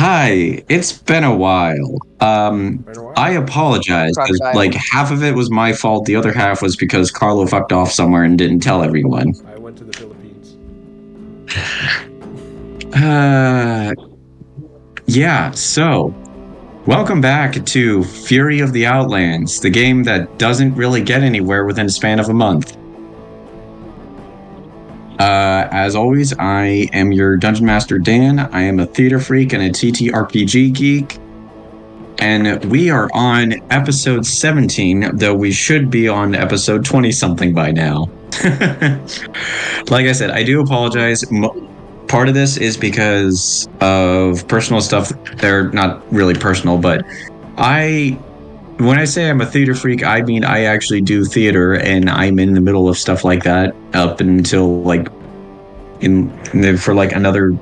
Hi, it's been a while. I apologize because Crocodile. like half of it was my fault, the other half was because Carlo fucked off somewhere and didn't tell everyone. I went to the Philippines. So welcome back to Fury of the Outlands, the game that doesn't really get anywhere within a span of a month. As always, I am your Dungeon Master Dan. I am a theater freak and a TTRPG geek. And we are on episode 17, though we should be on episode 20-something by now. Like I said, I do apologize. Part of this is because of personal stuff. They're not really personal, but when I say I'm a theater freak, I mean I actually do theater, and I'm in the middle of stuff like that up until for another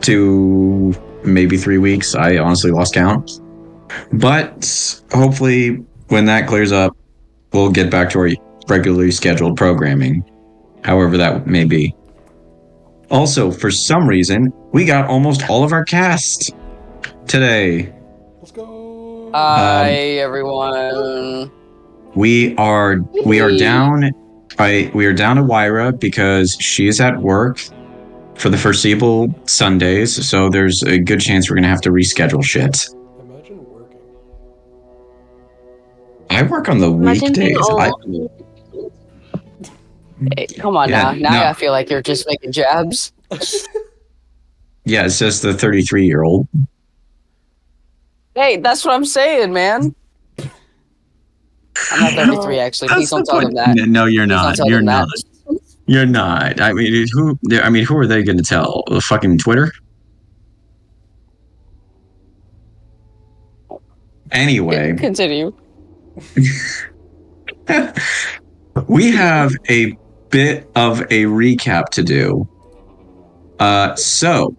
2, maybe 3 weeks. I honestly lost count. But hopefully when that clears up, we'll get back to our regularly scheduled programming, however that may be. Also, for some reason, we got almost all of our cast today. Let's go. Hi, everyone. We are down to Wyra because she is at work for the foreseeable Sundays, so there's a good chance we're gonna have to reschedule shit. Imagine working. I work on the weekdays. Hey, come on now. Now I feel like you're just making jabs. Yeah, it's just the 33-year-old. Hey, that's what I'm saying, man. I'm not 33, actually. Please don't tell them that. No, you're not. You're not. You're not. I mean, who are they going to tell? Fucking Twitter? Anyway. Continue. We have a bit of a recap to do. So,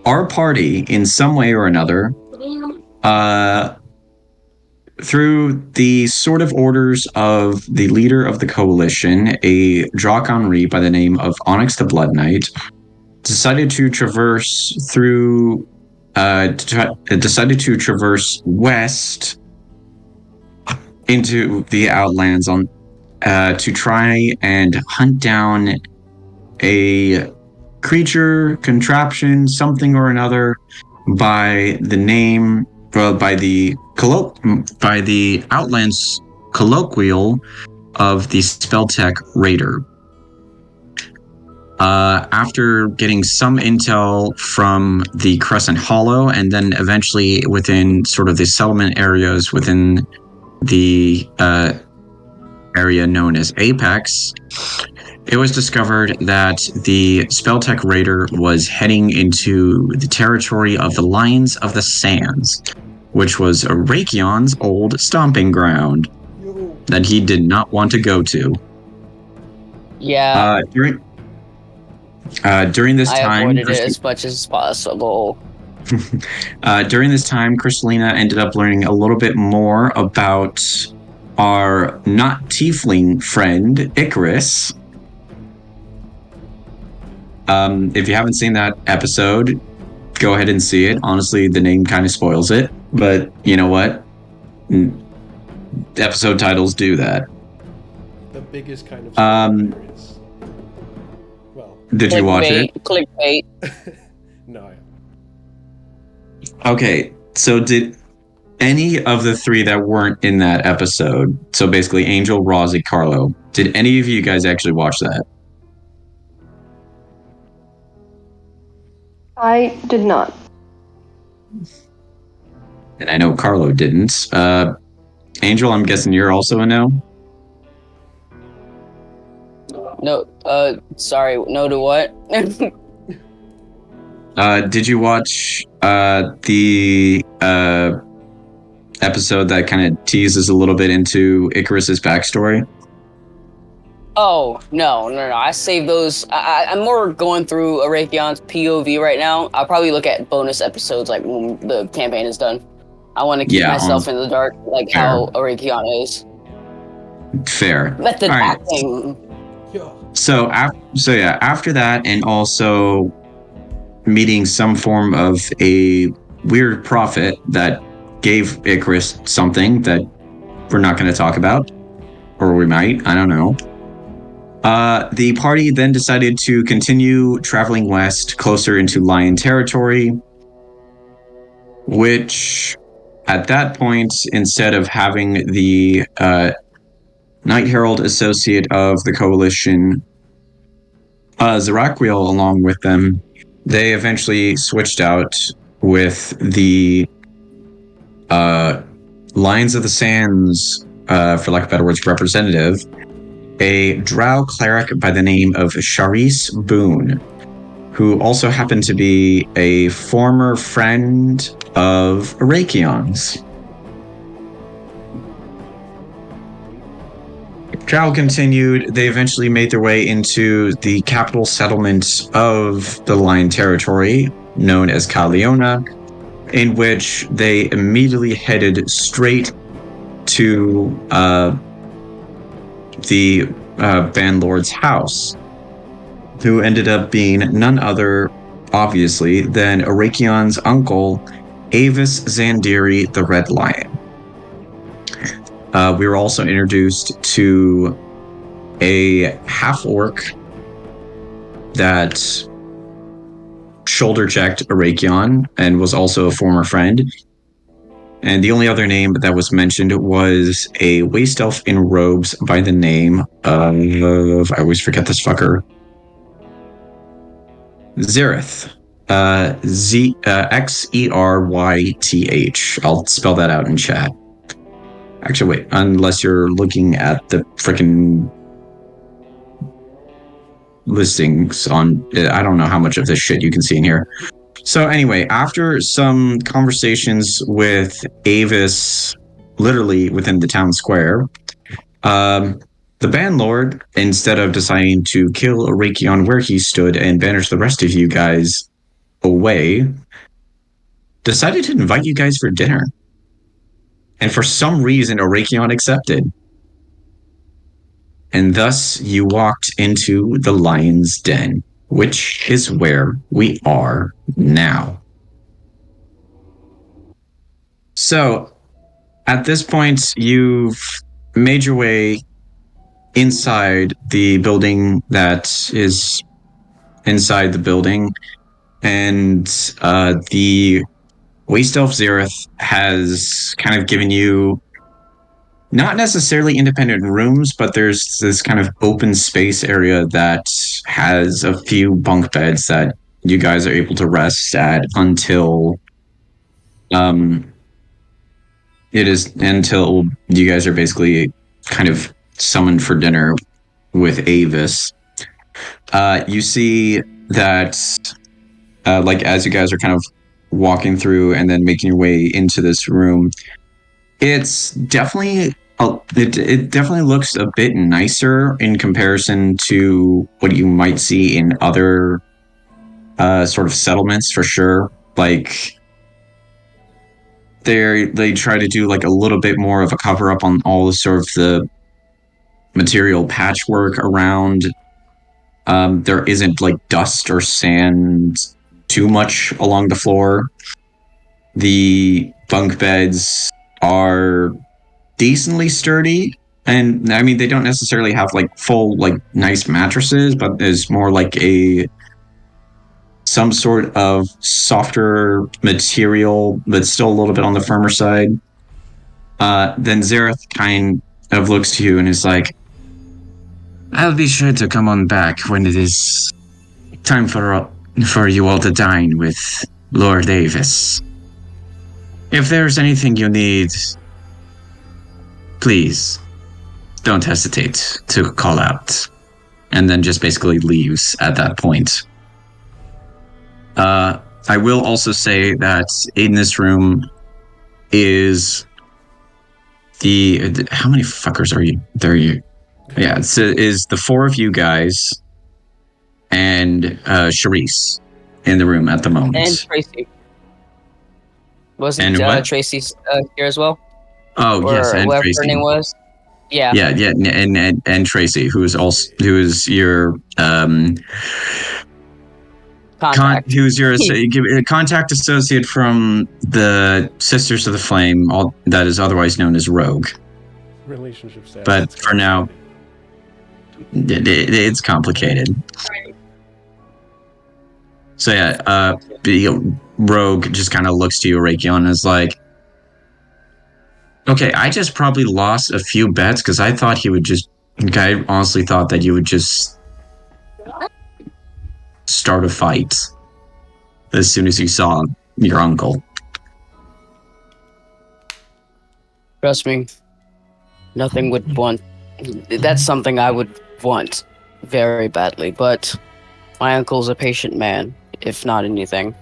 our party, in some way or another, through the sort of orders of the leader of the coalition, a Drakon by the name of Onyx the Blood Knight, decided to traverse west into the Outlands to try and hunt down a creature, contraption, something or another, by the Outlands colloquial of the Spelltech Raider. After getting some intel from the Crescent Hollow, and then eventually within sort of the settlement areas within the area known as Apex, it was discovered that the Spelltech Raider was heading into the territory of the Lions of the Sands, which was Arakion's old stomping ground that he did not want to go to. Yeah. During this time, I avoided it as much as possible. During this time, Crystalina ended up learning a little bit more about our not tiefling friend, Icarus. If you haven't seen that episode, go ahead and see it. Honestly, the name kind of spoils it, but you know what? Episode titles do that. The biggest kind of is, well, did you watch it? Clickbait. No. Okay, so did any of the three that weren't in that episode, so basically Angel, Rozzy, Carlo, did any of you guys actually watch that? I did not. And I know Carlo didn't. Angel, I'm guessing you're also a no? No, sorry, no to what? Did you watch the episode that kind of teases a little bit into Icarus's backstory? Oh, no. I saved those. I'm more going through Arakion's POV right now. I'll probably look at bonus episodes like when the campaign is done. I want to keep myself in the dark, like fair. How Arakion is. Fair. Method acting. So after that, and also meeting some form of a weird prophet that gave Icarus something that we're not going to talk about. Or we might, I don't know. The party then decided to continue traveling west, closer into Lion territory, which, at that point, instead of having the Night Herald Associate of the Coalition, Zaraquiel, along with them, they eventually switched out with the Lions of the Sands, for lack of better words, representative, a drow cleric by the name of Charisse Boone, who also happened to be a former friend of Arakion's. Travel continued. They eventually made their way into the capital settlement of the Lion territory, known as Kaliona, in which they immediately headed straight to the Bandlord's house, who ended up being none other, obviously, than Arakion's uncle, Avis Zandiri the Red Lion. We were also introduced to a half-orc that shoulder-checked Arakion and was also a former friend. And the only other name that was mentioned was a waste elf in robes by the name of... I always forget this fucker. Xerith. XerYth. I'll spell that out in chat. Actually, wait, unless you're looking at the freaking listings on... I don't know how much of this shit you can see in here. So anyway, after some conversations with Avis, literally within the town square, the Bandlord, instead of deciding to kill Arakion where he stood and banish the rest of you guys away, decided to invite you guys for dinner. And for some reason, Arakion accepted. And thus, you walked into the Lion's Den, which is where we are now. So, at this point, you've made your way inside the building that is inside the building, and the Waste Elf Xerith has kind of given you not necessarily independent rooms, but there's this kind of open space area that has a few bunk beds that you guys are able to rest at until you guys are basically kind of summoned for dinner with Avis. You see that as you guys are kind of walking through and then making your way into this room, it's definitely it definitely looks a bit nicer in comparison to what you might see in other sort of settlements, for sure. Like they try to do like a little bit more of a cover up on all the sort of the material patchwork around. There isn't like dust or sand too much along the floor. The bunk beds are decently sturdy, and I mean they don't necessarily have like full like nice mattresses, but it's more like some sort of softer material that's still a little bit on the firmer side. Then Xerith kind of looks to you and is like, I'll be sure to come on back when it is time for you all to dine with Lord Avis. If there's anything you need, please don't hesitate to call out. And then just basically leaves at that point. I will also say that in this room is how many fuckers are you? Yeah, is the four of you guys and Charisse in the room at the moment. And Tracy. Wasn't Tracy here as well? Oh, or yes, and whatever Tracy. Her name was. Yeah. Yeah, and Tracy, who is your Contact. Who's your contact associate from the Sisters of the Flame, that is otherwise known as Rogue. Relationship status. But for now, it's complicated. So yeah, Rogue just kind of looks to you, Arakion, and is like, okay, I just probably lost a few bets because I thought he would just. I honestly thought that you would just start a fight as soon as you saw your uncle. Trust me, nothing would want. That's something I would want very badly, but my uncle's a patient man, if not anything.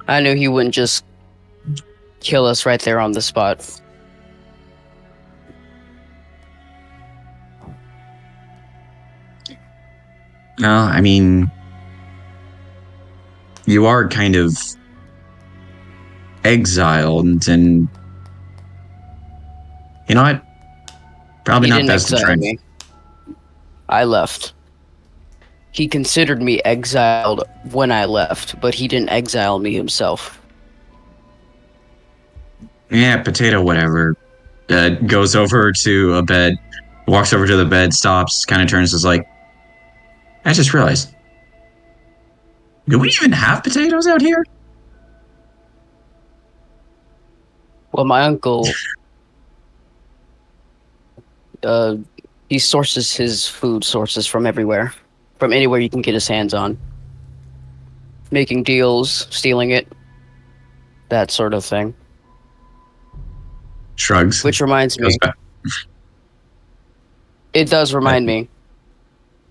I knew he wouldn't just kill us right there on the spot. No, I mean, you are kind of exiled, and you know what? Probably He not didn't best to try. exile me. I left. He considered me exiled when I left, but he didn't exile me himself. Yeah, potato, whatever. Goes over to a bed, walks over to the bed, stops, kind of turns, is like, I just realized, do we even have potatoes out here? Well, my uncle, he sources his food sources from everywhere, from anywhere you can get his hands on. Making deals, stealing it, that sort of thing. Shrugs. Which reminds me, it does remind me,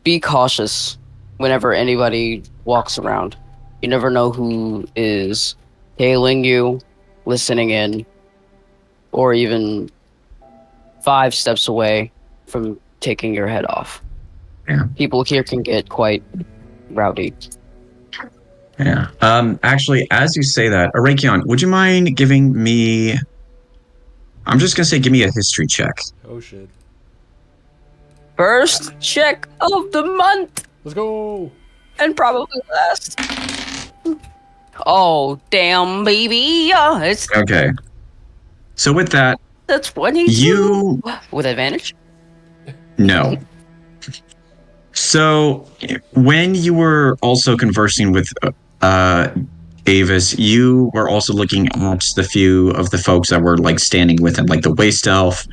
be cautious whenever anybody walks around. You never know who is hailing you, listening in, or even 5 steps away from taking your head off. Yeah. People here can get quite rowdy. Yeah. Actually, as you say that, Arakion, would you mind giving me... I'm just going to say give me a history check. Oh shit. First check of the month! Let's go! And probably last. Oh, damn, baby. It's Okay. So with that... That's 22. You... With advantage? No. So, when you were also conversing with Avis, you were also looking at the few of the folks that were like standing with him, like the waste elf,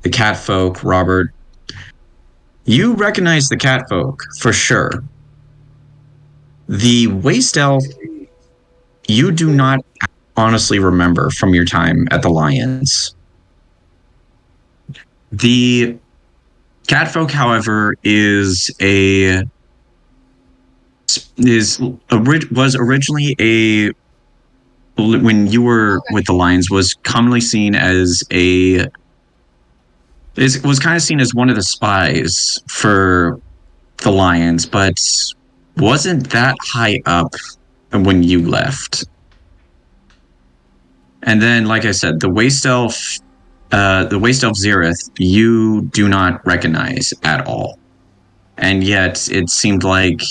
the cat folk, Robert. You recognize the cat folk for sure. The waste elf, you do not honestly remember from your time at the Lions. The catfolk, however, was originally a, when you were with the Lions, was commonly seen as was kind of seen as one of the spies for the Lions, but wasn't that high up when you left. And then, like I said, the waste elf Xerith, you do not recognize at all. And yet, it seemed like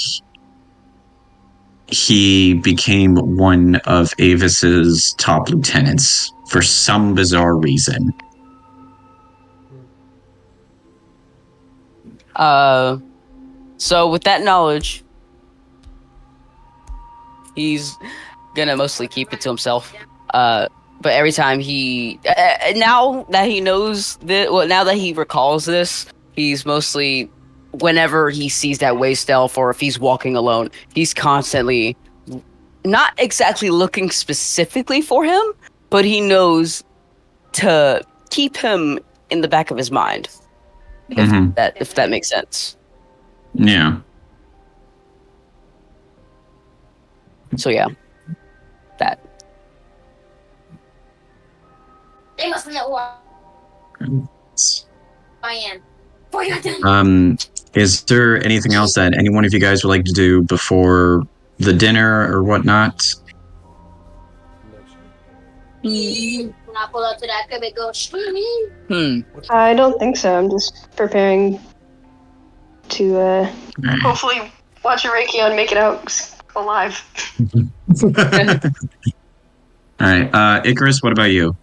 he became one of Avis's top lieutenants for some bizarre reason. So with that knowledge, he's gonna mostly keep it to himself. But every time he, now that he knows that, well, now that he recalls this, he's mostly, whenever he sees that waste elf or if he's walking alone, he's constantly not exactly looking specifically for him, but he knows to keep him in the back of his mind. If that makes sense. Yeah. So yeah, that. They must know who I am. Is there anything else that any one of you guys would like to do before the dinner or whatnot? When I pull up to that crib, it goes. I don't think so. I'm just preparing to hopefully watch Arakion make it out alive. All right, Icarus, what about you?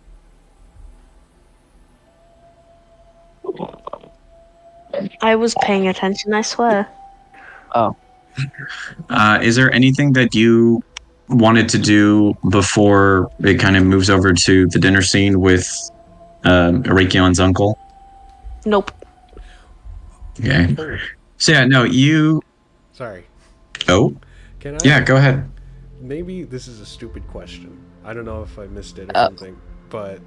I was paying attention, I swear. Oh. Is there anything that you wanted to do before it kind of moves over to the dinner scene with Arakion's uncle? Nope. Okay. So yeah, no, you... Sorry. Oh? Can I? Yeah, go ahead. Maybe this is a stupid question. I don't know if I missed it or something, but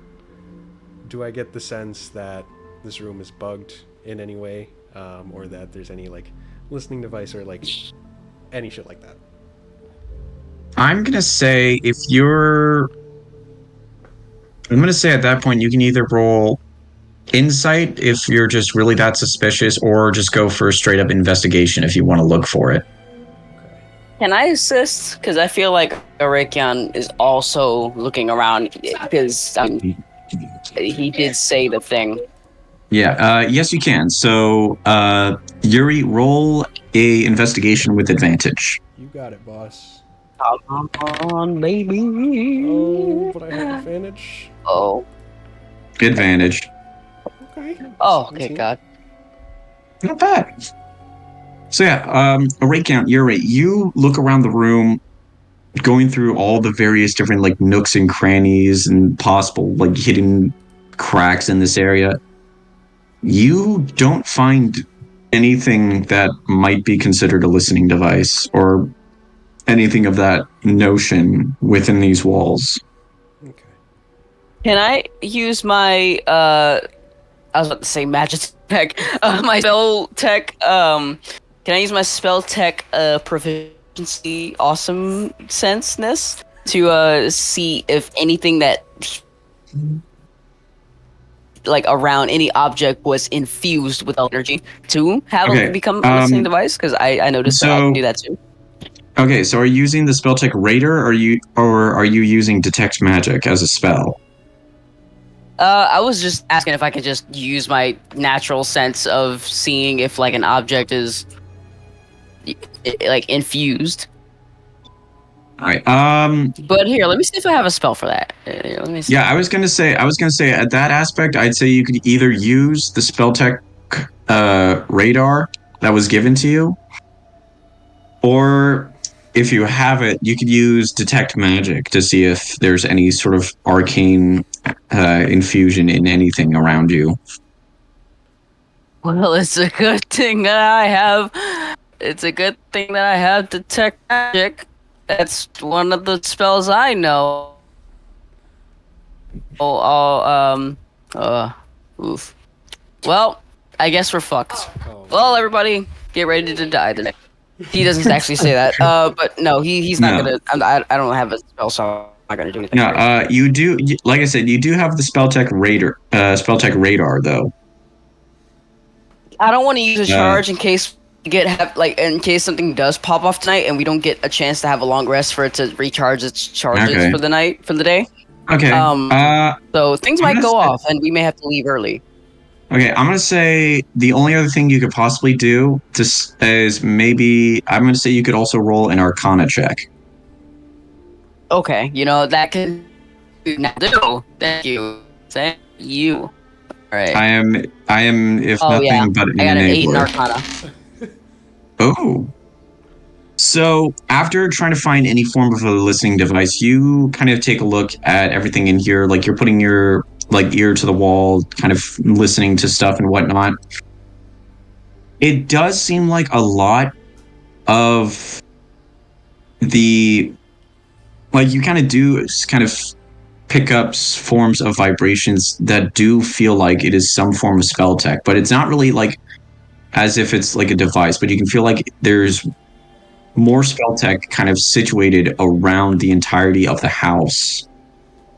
do I get the sense that this room is bugged in any way, or that there's any like listening device or like any shit like that? I'm gonna say if you're... I'm gonna say at that point you can either roll insight if you're just really that suspicious, or just go for a straight up investigation if you want to look for it. Can I assist? Because I feel like Arakion is also looking around because he did say the thing. Yeah, yes you can. So, Yuri, roll a investigation with advantage. You got it, boss. Come on, baby. Oh, but I have advantage. Oh. Advantage. Okay. Oh, okay, God. Not bad. So yeah, Arakion, Yuri, you look around the room, going through all the various different like nooks and crannies and possible like hidden cracks in this area. You don't find anything that might be considered a listening device or anything of that notion within these walls. Okay. Can I use my I was about to say magic tech, my spell tech, can I use my spell tech proficiency awesome senseness to see if anything that like around any object was infused with energy to have it become a listening device? Because I noticed that I can do that too. Okay, so are you using the spell tech Raider, or are you using Detect Magic as a spell? I was just asking if I could just use my natural sense of seeing if like an object is like infused. All right. But here, let me see if I have a spell for that. Here, let me see. Yeah, I was gonna say at that aspect, I'd say you could either use the spell tech radar that was given to you, or if you have it, you could use Detect Magic to see if there's any sort of arcane infusion in anything around you. Well, it's a good thing that I have. It's a good thing that I have Detect Magic. That's one of the spells I know. Oof. Well, I guess we're fucked. Well, everybody, get ready to die today. He doesn't actually say that. But no, he's not gonna. I don't have a spell, so I'm not gonna do anything. No, you do. Like I said, you do have the spell tech radar. Though. I don't want to use a charge in case in case something does pop off tonight and we don't get a chance to have a long rest for it to recharge its charges for the day. Okay. So things might go off and we may have to leave early. Okay, I'm gonna say the only other thing you could possibly do is maybe I'm gonna say you could also roll an Arcana check. Okay, that can do. Thank you. Thank you. All right. I am if nothing but an enabler. I got an 8 in Arcana. Oh. So after trying to find any form of a listening device, you kind of take a look at everything in here, like you're putting your ear to the wall, kind of listening to stuff and whatnot. It does seem like a lot of the you kind of pick up forms of vibrations that do feel like it is some form of spell tech, but it's not really like as if it's like a device, but you can feel like there's more spell tech kind of situated around the entirety of the house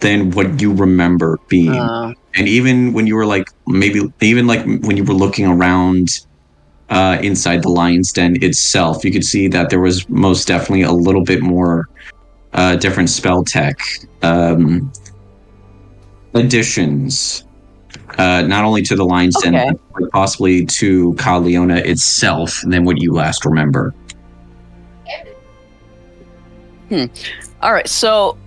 than what you remember being. And even when you were when you were looking around inside the lion's den itself, you could see that there was most definitely a little bit more different spell tech additions not only to the Lion's Den, Okay. but possibly to Kaliona itself than what you last remember. All right, so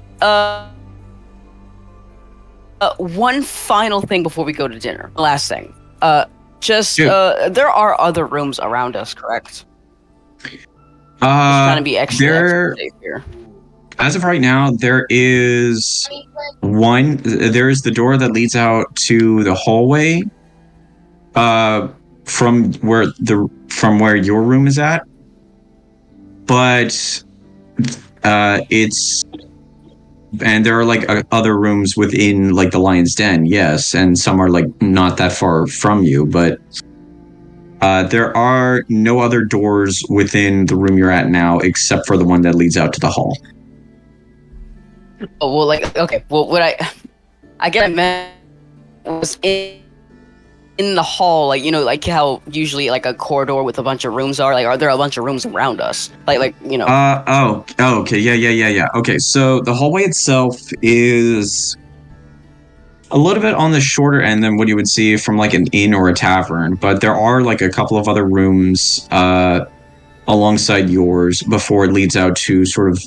one final thing before we go to dinner. Last thing. There are other rooms around us, correct? Just trying to be extra safe here. As of right now, there is one. There is the door that leads out to the hallway. From where your room is at, but and there are like other rooms within like the Lion's Den, yes, and some are like not that far from you, but there are no other doors within the room you're at now except for the one that leads out to the hall. Oh, well, like, okay, well, what I get I meant was in the hall, like, you know, like how usually like a corridor with a bunch of rooms are there a bunch of rooms around us? Like, you know. Okay, yeah. Okay, so the hallway itself is a little bit on the shorter end than what you would see from like an inn or a tavern, but there are like a couple of other rooms alongside yours before it leads out to sort of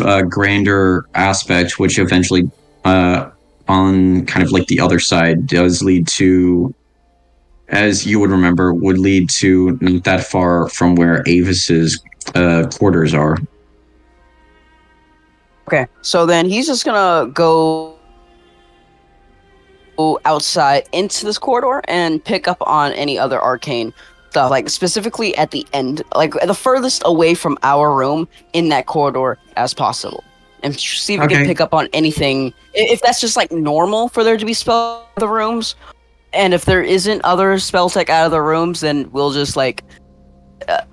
a grander aspect, which eventually on kind of like the other side does lead to, as you would remember, would lead to not that far from where Avis's quarters are. Okay, so then he's just gonna go outside into this corridor and pick up on any other arcane stuff, like specifically at the end, like the furthest away from our room in that corridor as possible, and see if we can pick up on anything. If that's just like normal for there to be spell in the rooms, and if there isn't other spell tech out of the rooms, then we'll just like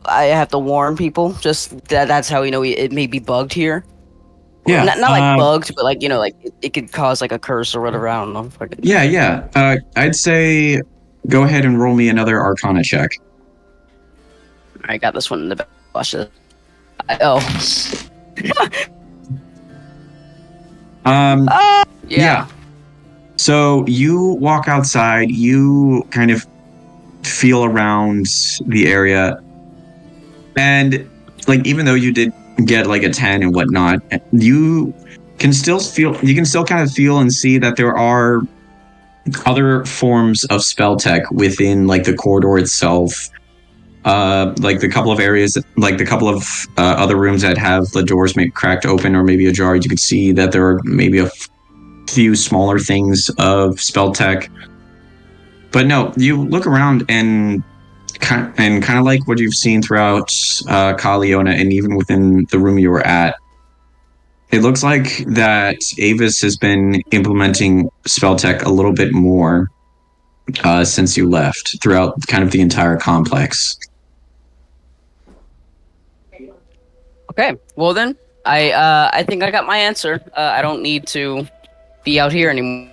I have to warn people. Just that's how we know it may be bugged here. Yeah, not like bugged, but like, you know, like it could cause like a curse or whatever. I don't know. Yeah. I'd say go ahead and roll me another Arcana check. I got this one in the back. Yeah. So you walk outside. You kind of feel around the area, and like even though you did get like a 10 and whatnot, you can still kind of feel and see that there are other forms of spell tech within like the corridor itself, like the couple of areas, like the couple of other rooms that have the doors maybe cracked open or maybe ajar. You could see that there are maybe a few smaller things of spell tech, but no, you look around and kind of like what you've seen throughout Kaliona and even within the room you were at, it looks like that Avis has been implementing spell tech a little bit more since you left throughout kind of the entire complex. Okay, well then, I think I got my answer. I don't need to be out here anymore.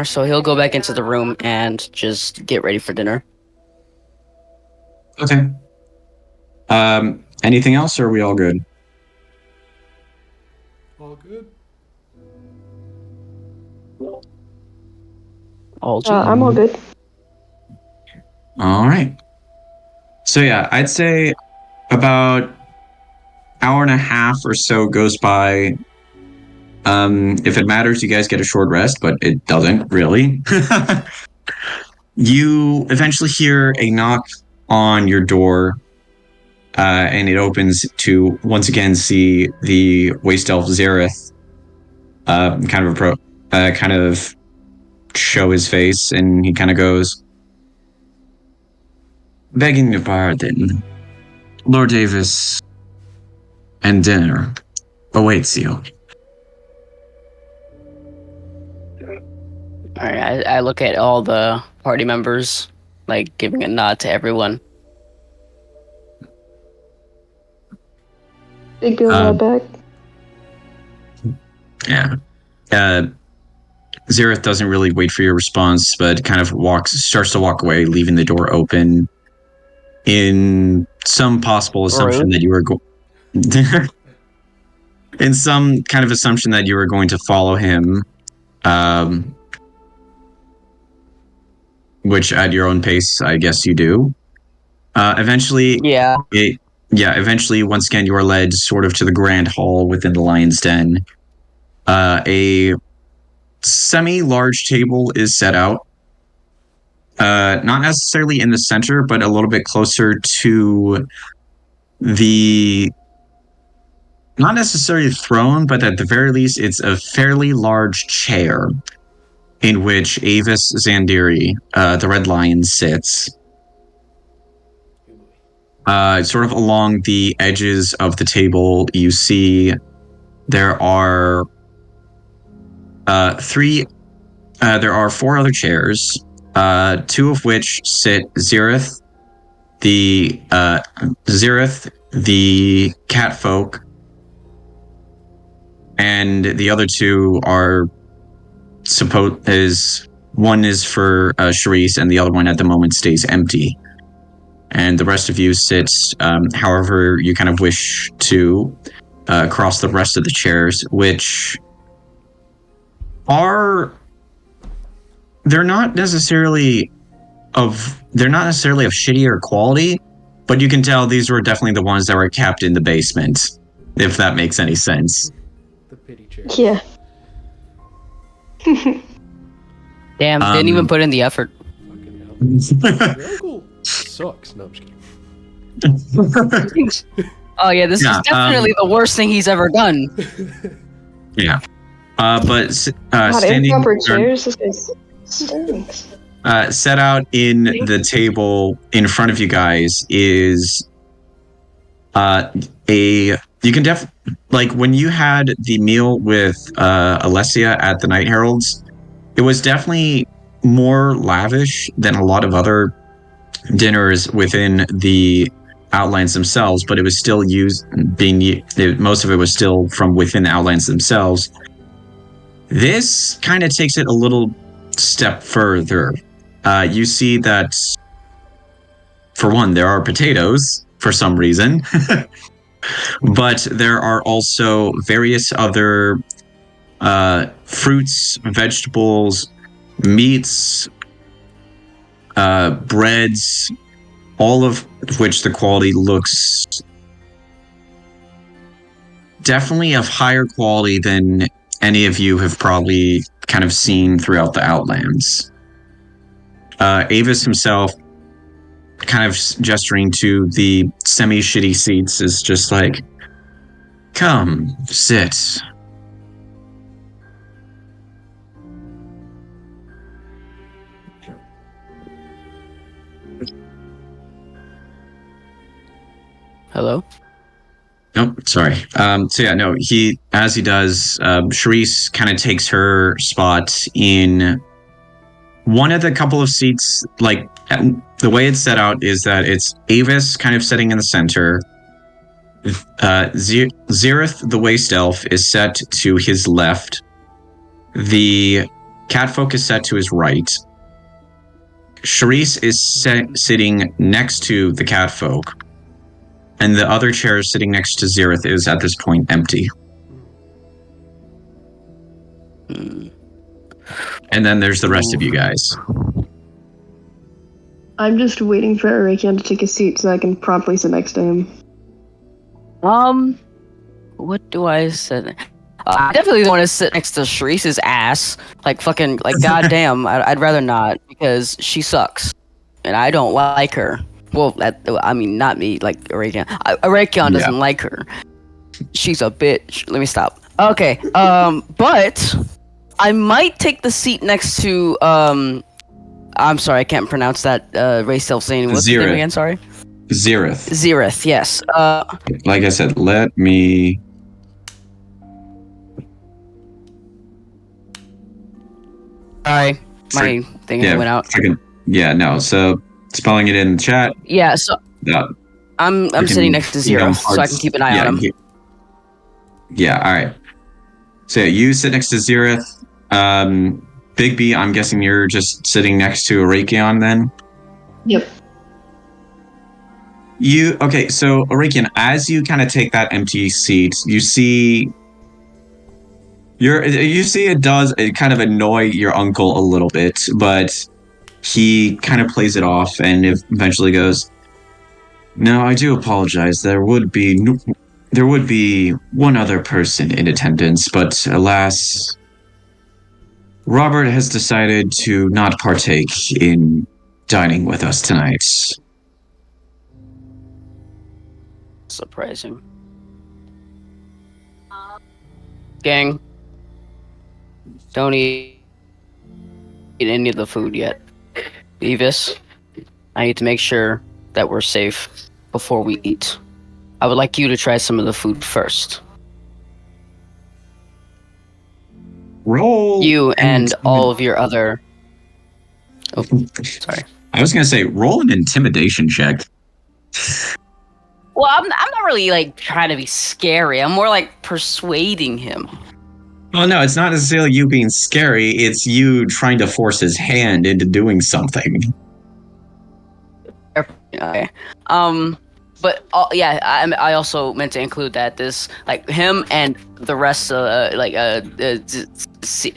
So he'll go back into the room and just get ready for dinner. Okay. Anything else, or are we all good? All good. I'm all good. All right. So yeah, I'd say about hour and a half or so goes by. If it matters, you guys get a short rest, but it doesn't really. You eventually hear a knock on your door, and it opens to once again see the waste elf Zareth, kind of show his face, and he kind of goes, "Begging your pardon, Lord Davis, and dinner awaits you." All right, I look at all the party members, like giving a nod to everyone. Big Bill back. Yeah. Zareth doesn't really wait for your response, but kind of starts to walk away, leaving the door open in some possible assumption that you were in some kind of assumption that you were going to follow him. which at your own pace, I guess you do. Eventually, eventually, once again, you are led sort of to the grand hall within the Lion's Den. A semi-large table is set out. Not necessarily in the center, but a little bit closer to the... Not necessarily throne, but at the very least, it's a fairly large chair in which Avis Zandiri, the Red Lion, sits. Sort of along the edges of the table, you see there are four other chairs, two of which sit Zirith, the catfolk, and the other two are one is for Charisse, and the other one at the moment stays empty. And the rest of you sit however you kind of wish to across the rest of the chairs, which are they're not necessarily of shittier quality, but you can tell these were definitely the ones that were kept in the basement, if that makes any sense. The pity chair. Yeah. Damn, didn't even put in the effort. Fucking hell. Your uncle sucks. No, I'm just kidding. Oh yeah, this is definitely the worst thing he's ever done. Yeah. But God, standing improper chairs. This guy's stinks. set out in the table in front of you guys is you can like when you had the meal with Alessia at the Night Heralds, it was definitely more lavish than a lot of other dinners within the Outlands themselves, but it was still most of it was still from within the Outlands themselves. This kind of takes it a little step further. You see that, for one, there are potatoes for some reason, but there are also various other fruits, vegetables, meats, breads, all of which the quality looks definitely of higher quality than any of you have probably kind of seen throughout the Outlands. Avis himself, kind of gesturing to the semi-shitty seats, is just like, "Come, sit." Hello? Nope, sorry. So yeah, no, as he does, Charisse kind of takes her spot in one of the couple of seats. Like, the way it's set out is that it's Avis kind of sitting in the center. Zirith, the waste elf, is set to his left. The catfolk is set to his right. Charisse is sitting next to the catfolk. And the other chair sitting next to Zirith is at this point empty. And then there's the rest of you guys. I'm just waiting for Arakion to take a seat so I can promptly sit next to him. What do I say? I definitely want to sit next to Sharice's ass. Like, fucking, like, goddamn. I'd rather not, because she sucks. And I don't like her. Well, I mean, not me, like Arakion. Arakion doesn't like her. She's a bitch. Let me stop. Okay, but I might take the seat next to, I'm sorry, I can't pronounce that race self-saying. What's the name again, sorry? Zirith. Zirith, yes. Like I said, let me... Sorry, my thing went out. So spelling it in the chat. Yeah, so I'm sitting next to Zirith, so I can keep an eye on him. All right. So you sit next to Zirith. Big B, I'm guessing you're just sitting next to Arakion then? Yep. So Arakion, as you kind of take that empty seat, you see You see it does kind of annoy your uncle a little bit, but he kind of plays it off and eventually goes, "Now I do apologize. There would be one other person in attendance, but alas, Robert has decided to not partake in dining with us tonight." Surprising. Gang, don't eat any of the food yet. Beavis, I need to make sure that we're safe before we eat. I would like you to try some of the food first. Roll. You and all of your other... Oh, sorry. I was going to say, roll an intimidation check. Well, I'm not really, like, trying to be scary. I'm more, like, persuading him. Well, no, it's not necessarily you being scary. It's you trying to force his hand into doing something. Okay. But yeah, I also meant to include that this, like, him and the rest of Zereth. Siri.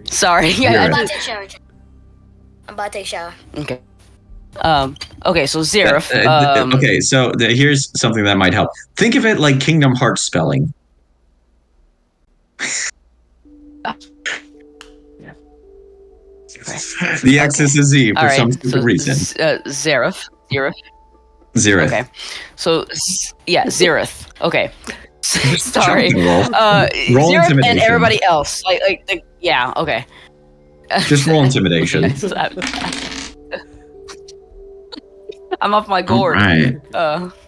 Sorry. I'm Yeah. about to take a shower. I'm about to take a shower. Okay. Okay. So Zereth. Okay. So here's something that might help. Think of it like Kingdom Hearts spelling. The X is a Z for some stupid reason. Zereth. Zereth. Okay. So yeah, Zereth. Okay. Sorry. Roll Zereth intimidation. and everybody else. Yeah. Okay. Just roll intimidation. I'm off my gourd. Right.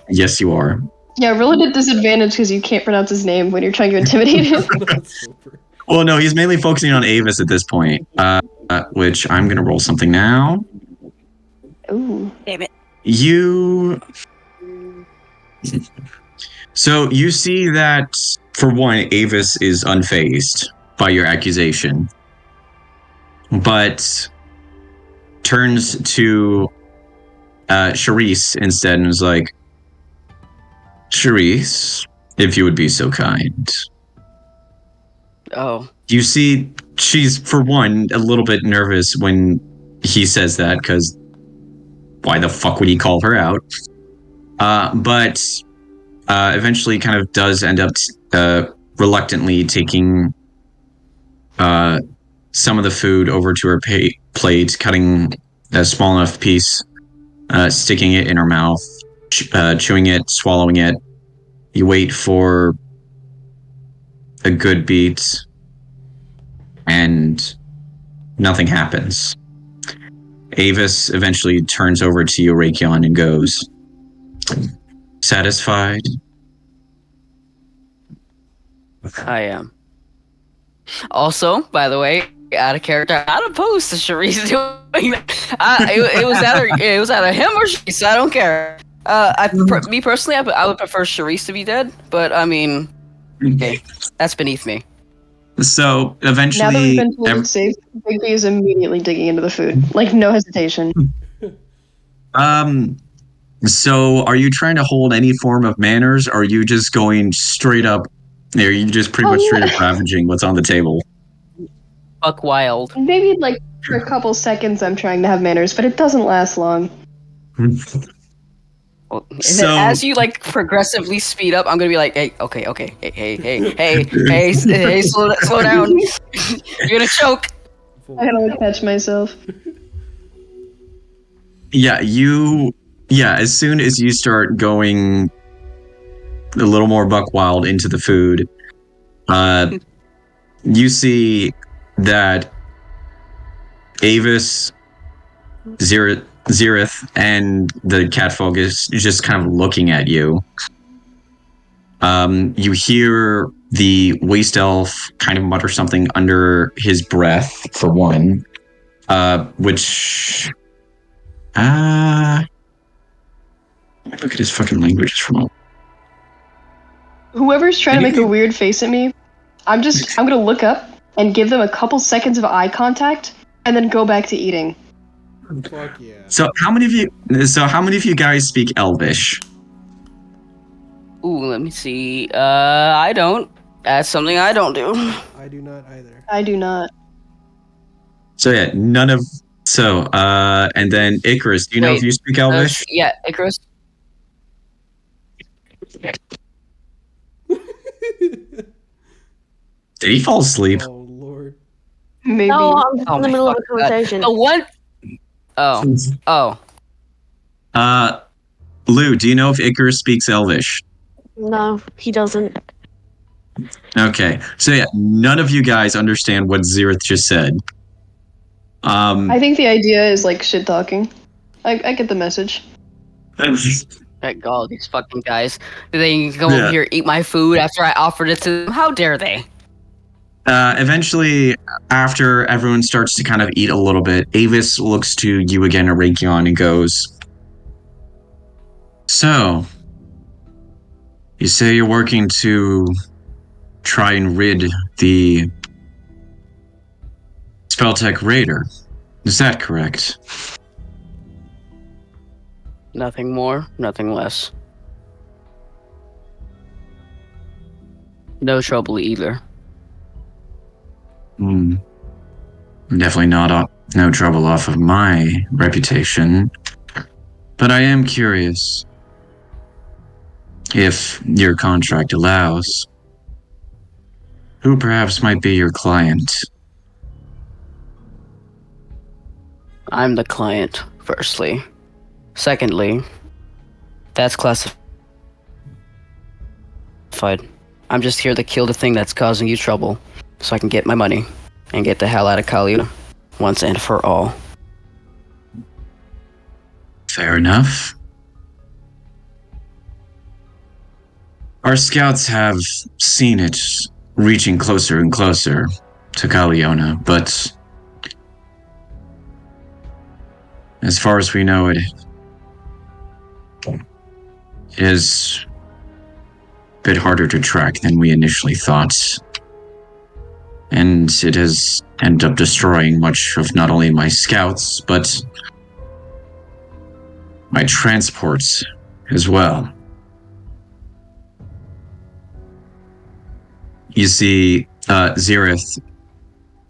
Yes, you are. Yeah, roll it at disadvantage because you can't pronounce his name when you're trying to intimidate him. Well, no, he's mainly focusing on Avis at this point, which I'm going to roll something now. Ooh. Damn it. So you see that, for one, Avis is unfazed by your accusation, but turns to Charisse instead and is like, "Charisse, if you would be so kind." Oh. You see, she's, for one, a little bit nervous when he says that, because why the fuck would he call her out? But eventually kind of does end up reluctantly taking some of the food over to her plate, cutting a small enough piece, sticking it in her mouth, chewing it, swallowing it. You wait for a good beat, and nothing happens. Avis eventually turns over to you, Arakion, and goes, "Satisfied?" I am. Also, by the way, out of character, I'm not opposed to Charisse doing that. It was either him or Charisse. I don't care. Me personally, I would prefer Charisse to be dead, but I mean, okay, that's beneath me. So eventually, Now that we've been told it's safe, Bigby is immediately digging into the food, like no hesitation. So are you trying to hold any form of manners, or are you just going straight up? Are you just pretty much straight up ravaging what's on the table? Fuck wild. Maybe like for a couple seconds I'm trying to have manners, but it doesn't last long. And then as you like progressively speed up, I'm gonna be like, hey, okay, hey, slow down. You're gonna choke. I gotta catch myself. Yeah, as soon as you start going a little more buck wild into the food, you see that Avis, Zereth, and the catfolk is just kind of looking at you. You hear the waste elf kind of mutter something under his breath, for one, which... let me look at his fucking languages for a moment. Whoever's trying to make a weird face at me, I'm gonna look up and give them a couple seconds of eye contact, and then go back to eating. Fuck yeah. So how many of you guys speak Elvish? Ooh, Ooh, let me see. I don't. That's something I don't do. I do not either. I do not. So yeah, none of. So and then Icarus. Do you know if Wait, you speak Elvish? Yeah, Icarus. Did he fall asleep? Oh Lord. Maybe. No, I'm just Oh in the my middle of a fucking God. conversation. The one. Oh. Lou, do you know if Icarus speaks Elvish? No, he doesn't. Okay, so yeah, none of you guys understand what Xerath just said. I think the idea is like shit talking. I get the message. Thank God, these fucking guys. They come Yeah. over here, eat my food after I offered it to them. How dare they? Eventually, after everyone starts to kind of eat a little bit, Avis looks to you again, Arakion, and goes, "So, you say you're working to try and rid the Spelltech Raider. Is that correct?" Nothing more, nothing less. No trouble either. Definitely not no trouble off of my reputation. But I am curious, if your contract allows, who perhaps might be your client? I'm the client, firstly. Secondly, that's classified. I'm just here to kill the thing that's causing you trouble, so I can get my money and get the hell out of Kalia once and for all. Fair enough. Our scouts have seen it reaching closer and closer to Kaliona, but as far as we know, it is a bit harder to track than we initially thought. And it has ended up destroying much of not only my scouts, but my transports as well. You see, Xerath,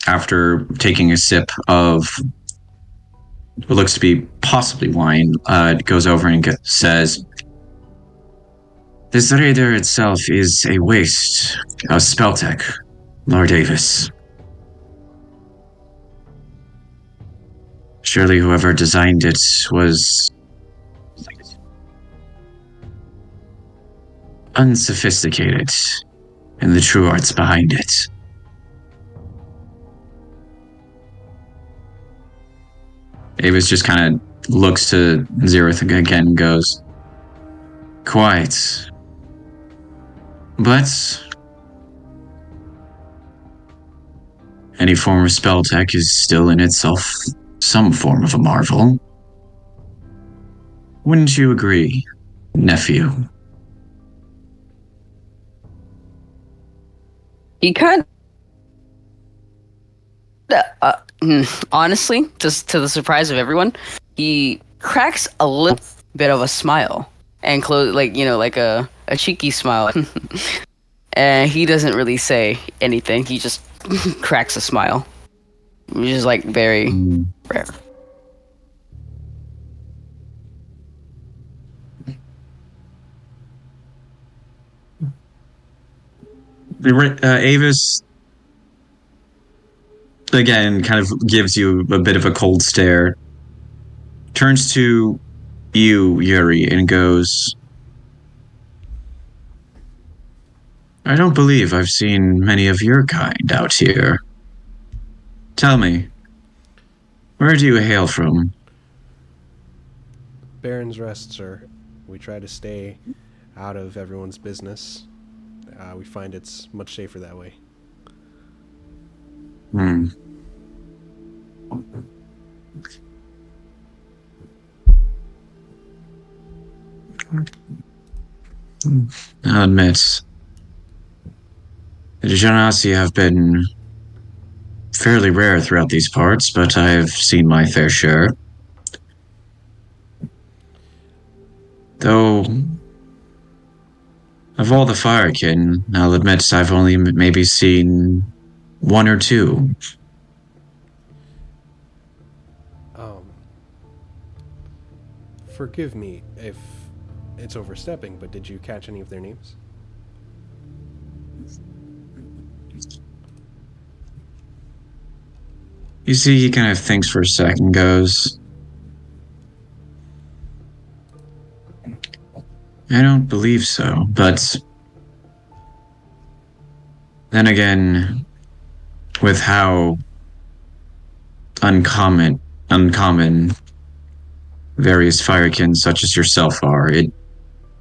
after taking a sip of what looks to be possibly wine, goes over and says, "This raider itself is a waste of Spelltech, Lord Avis. Surely whoever designed it was unsophisticated in the true arts behind it." Avis just kind of looks to Xerath again and goes, "Quite. But any form of spell tech is still in itself some form of a marvel. Wouldn't you agree, nephew?" He kind honestly, just to the surprise of everyone, he cracks a little bit of a smile and like a cheeky smile. And he doesn't really say anything. He just cracks a smile, which is like very rare. Avis again kind of gives you a bit of a cold stare, turns to you, Yuri, and goes, "I don't believe I've seen many of your kind out here. Tell me, where do you hail from?" Baron's Rest, sir. We try to stay out of everyone's business. We find it's much safer that way. I'll admit, the generosity have been fairly rare throughout these parts, but I have seen my fair share. Though, Of all the Firekin, I'll admit I've only maybe seen one or two. Forgive me if it's overstepping, but did you catch any of their names? You see, he kind of thinks for a second, goes, I don't believe so, but then again, with how uncommon various Firekin such as yourself are, it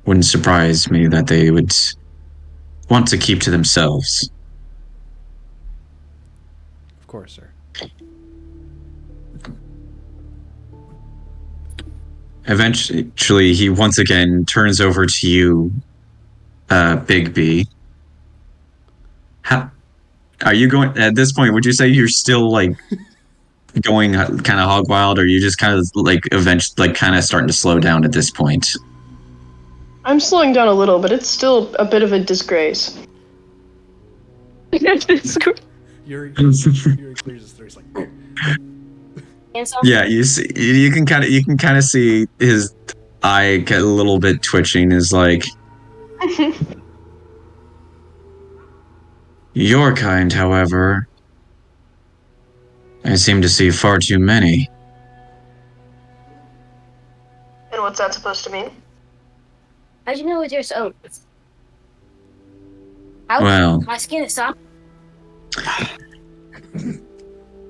wouldn't surprise me that they would want to keep to themselves. Of course, sir. Eventually, he once again turns over to you, Big B. How are you going at this point? Would you say you're still like going kind of hog wild, or are you just kind of like eventually like kind of starting to slow down at this point? I'm slowing down a little, but it's still a bit of a disgrace. Yuri clears his throat. He's like, Yeah, you can kind of see his eye get a little bit twitching. Is like your kind, however, I seem to see far too many. And what's that supposed to mean? How'd you know it's your soap? Well, My skin is soft.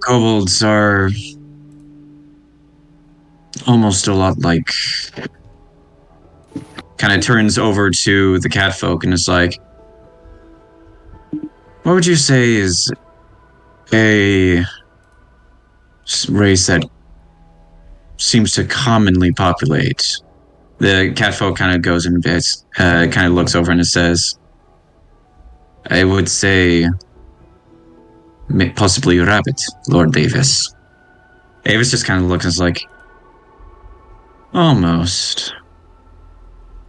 kobolds are almost a lot like. Kind of turns over to the catfolk and is like, what would you say is a race that seems to commonly populate? The catfolk kind of goes in bits, kind of looks over and it says, I would say possibly rabbit, Lord Davis. Davis just kind of looks and is like, almost.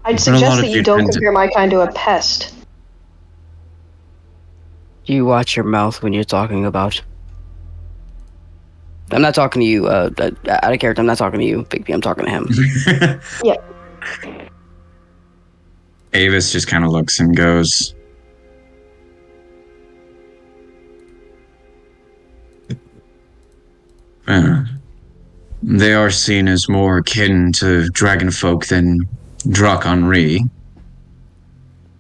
I'd suggest that you don't compare my kind to a pest. You watch your mouth when you're talking about. I'm not talking to you, out of character. I'm not talking to you, Big B. I'm talking to him. Yeah. Avis just kind of looks and goes, they are seen as more akin to dragon folk than Drak Henri.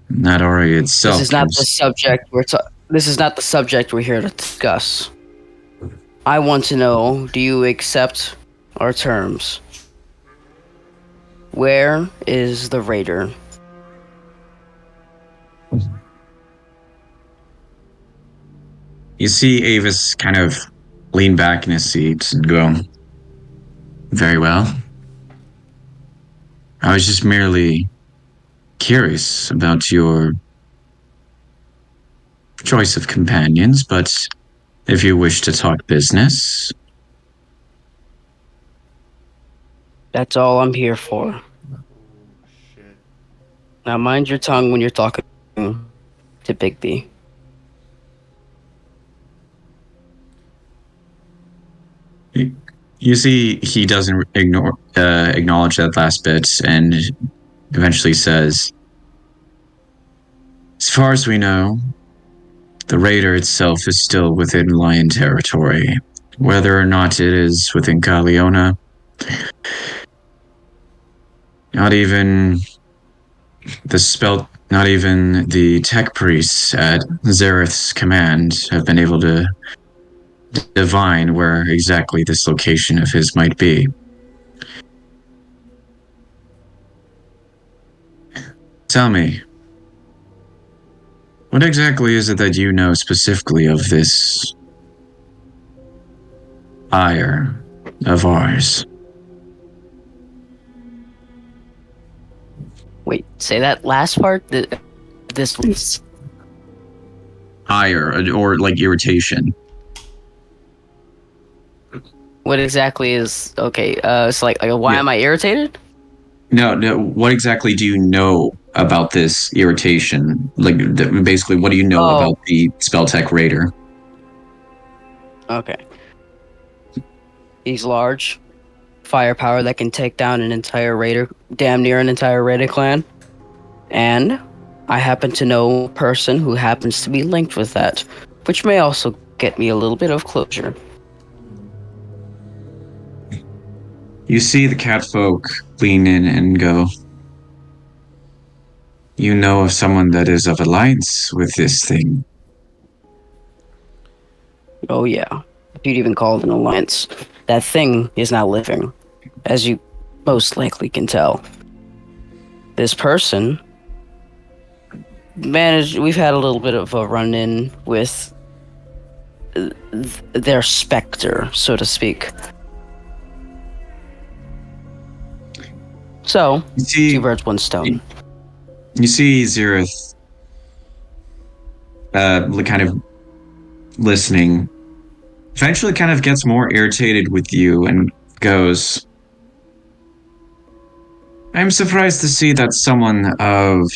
That already itself. This is not the subject This is not the subject we're here to discuss. I want to know, do you accept our terms? Where is the raider? You see Avis kind of lean back in his seat and go, very well. I was just merely curious about your choice of companions, but if you wish to talk business... That's all I'm here for. shit. Now mind your tongue when you're talking to Big B. You see, he doesn't acknowledge that last bit, and eventually says, as far as we know, the raider itself is still within Lion territory. Whether or not it is within Kaliona, not even the tech priests at Zareth's command have been able to divine where exactly this location of his might be. Tell me, what exactly is it that you know specifically of this ire of ours? Wait, say that last part? This Ire, or like irritation. What exactly is... Okay, it's like why am I irritated? No, what exactly do you know about this irritation? Like, basically, what do you know about the Spelltech Raider? Okay. He's large, firepower that can take down an entire raider, damn near an entire raider clan. And I happen to know a person who happens to be linked with that, which may also get me a little bit of closure. You see the catfolk lean in and go, "You know of someone that is of alliance with this thing?" Oh yeah, if you'd even call it an alliance. That thing is not living, as you most likely can tell. This person we've had a little bit of a run-in with their specter, so to speak. So, two birds, one stone. You see Xerath kind of listening, eventually kind of gets more irritated with you and goes, "I'm surprised to see that someone of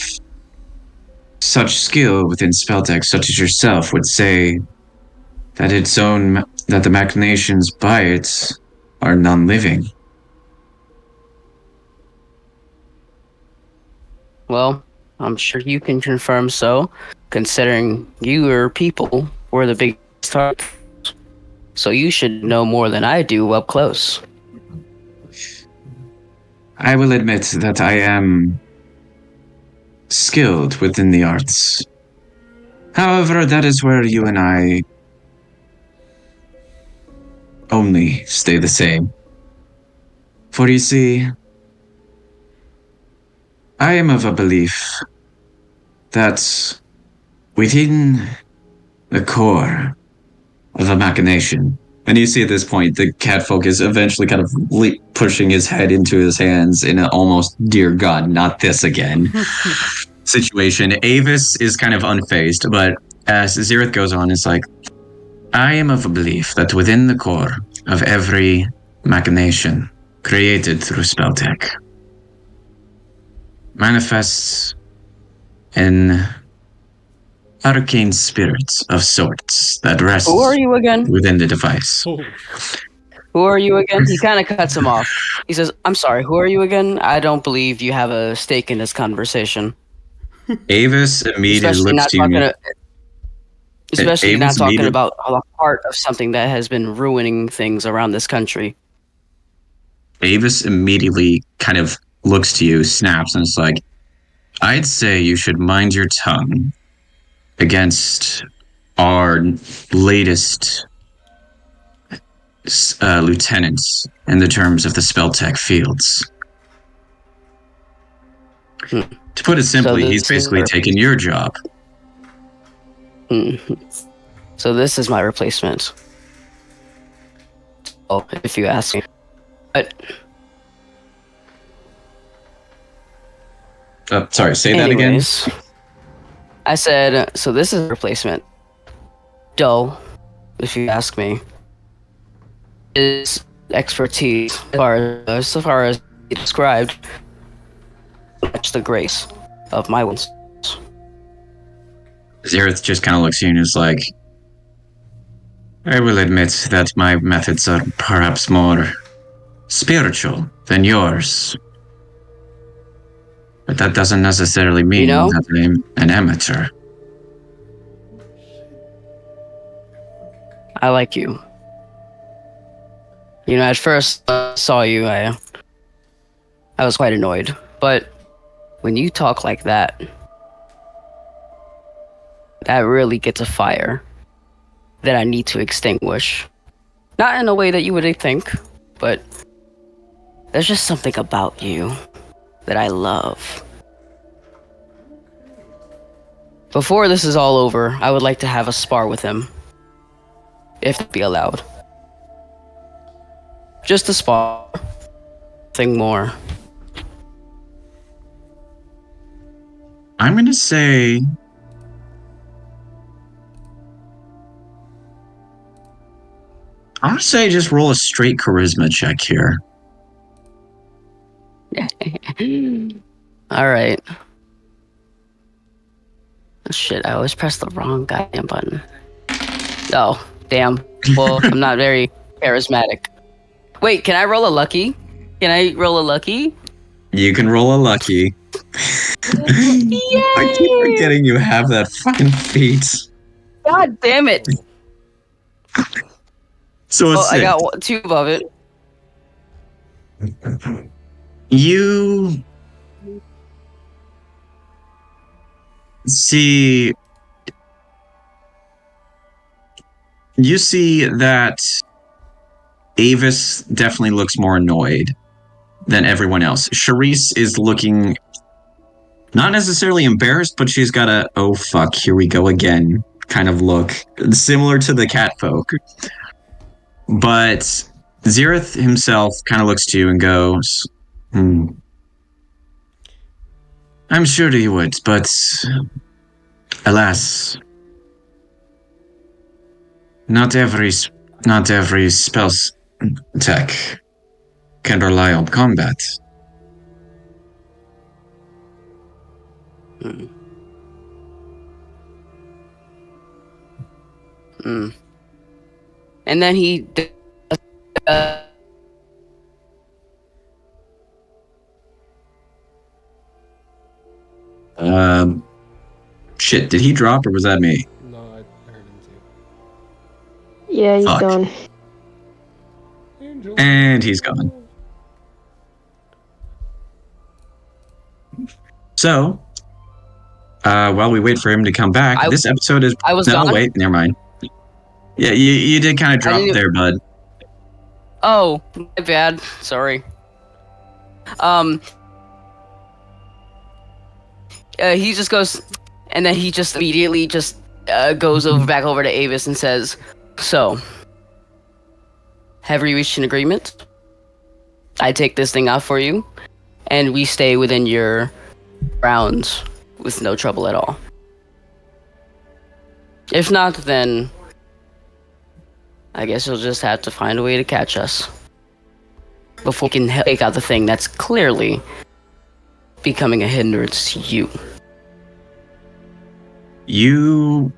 such skill within Spelltech, such as yourself, would say that that the machinations by it are non-living." Well, I'm sure you can confirm so, considering your people were the big target. So you should know more than I do up close. I will admit that I am skilled within the arts. However, that is where you and I only stay the same. For you see, I am of a belief that within the core of a machination, and you see at this point the catfolk is eventually kind of pushing his head into his hands in an almost "dear God, not this again" situation. Avis is kind of unfazed, but as Xerath goes on, it's like, I am of a belief that within the core of every machination created through Spelltech manifests an arcane spirit of sorts that rests Who are you again? within the device. Who are you again? He kind of cuts him off. He says, I'm sorry, who are you again? I don't believe you have a stake in this conversation. Avis immediately Especially looks not to you. not talking about a part of something that has been ruining things around this country. Avis immediately kind of looks to you, snaps, and is like, I'd say you should mind your tongue against our latest lieutenants in the terms of the Spelltech fields. To put it simply, he's basically taken your job. So this is my replacement. Oh, if you ask me. But sorry, say that again. I said, so this is a replacement. Dull, if you ask me. His expertise, so far as he described, match the grace of my ones. Xerath just kind of looks at you and is like, I will admit that my methods are perhaps more spiritual than yours. But that doesn't necessarily mean that I'm an amateur. I like you. You know, at first I saw you, I was quite annoyed. But when you talk like that, that really gets a fire that I need to extinguish. Not in a way that you would think, but there's just something about you that I love. Before this is all over, I would like to have a spar with him. If it be allowed. Just a spar. Nothing more. I'm going to say... I'm going to say just roll a straight charisma check here. All right. Shit, I always press the wrong goddamn button. Oh, damn. Well, I'm not very charismatic. Wait, can I roll a lucky? Can I roll a lucky? You can roll a lucky. I keep forgetting you have that fucking feat. God damn it. So it's I got 2 above it. You see that Avis definitely looks more annoyed than everyone else. Charisse is looking not necessarily embarrassed, but she's got a "oh fuck, here we go again" kind of look, similar to the cat folk. But Zereth himself kind of looks to you and goes, I'm sure he would, but alas, not every spell tech can rely on combat. And then he Shit, did he drop or was that me? No, I heard him too. Yeah, he's Fuck. gone. Angel. And he's gone. So, while we wait for him to come back, this episode is... I was no, gone? wait, never mind. Yeah, you did kind of drop there, bud. Oh, my bad. Sorry. He just goes, and then he just immediately just goes back over to Avis and says, "So, have we reached an agreement? I take this thing off for you, and we stay within your rounds with no trouble at all. If not, then I guess you'll just have to find a way to catch us before we can take out the thing that's clearly becoming a hindrance to you." You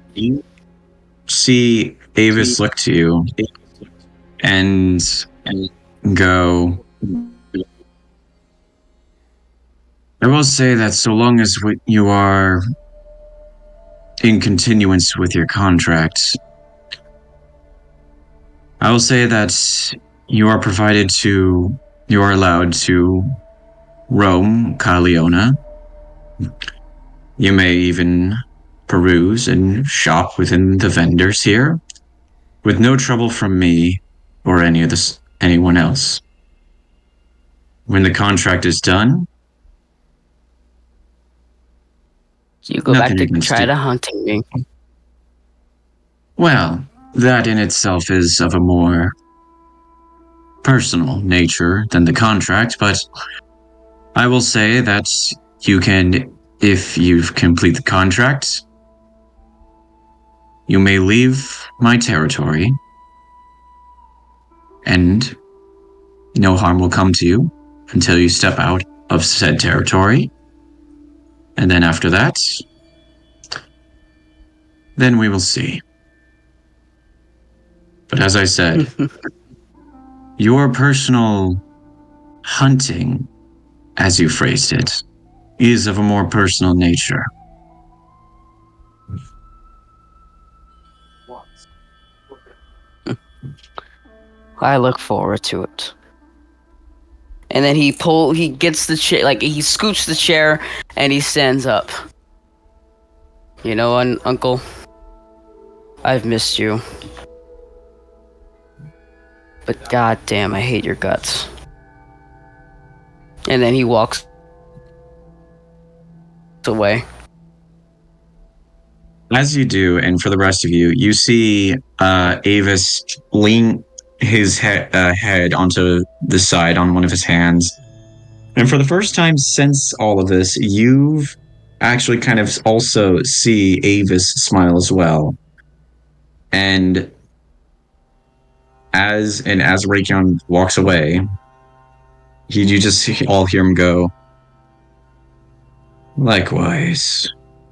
see Avis look to you and go, I will say that so long as you are in continuance with your contract, I will say that you are allowed to roam Kaliona. You may even peruse and shop within the vendors here, with no trouble from me or anyone else. When the contract is done, You go back to try to hunting me. Well, that in itself is of a more personal nature than the contract, but I will say that you can, if you've complete the contract, you may leave my territory, and no harm will come to you until you step out of said territory. And then after that, then we will see. But as I said, your personal hunting, as you phrased it, is of a more personal nature. I look forward to it. And then he gets the chair, like he scoots the chair and he stands up. You know, Uncle, I've missed you. But goddamn, I hate your guts. And then he walks away. As you do, and for the rest of you, you see Avis lean his head onto the side on one of his hands. And for the first time since all of this, you've actually kind of also see Avis smile as well. And as Arakion walks away, you just all hear him go, likewise,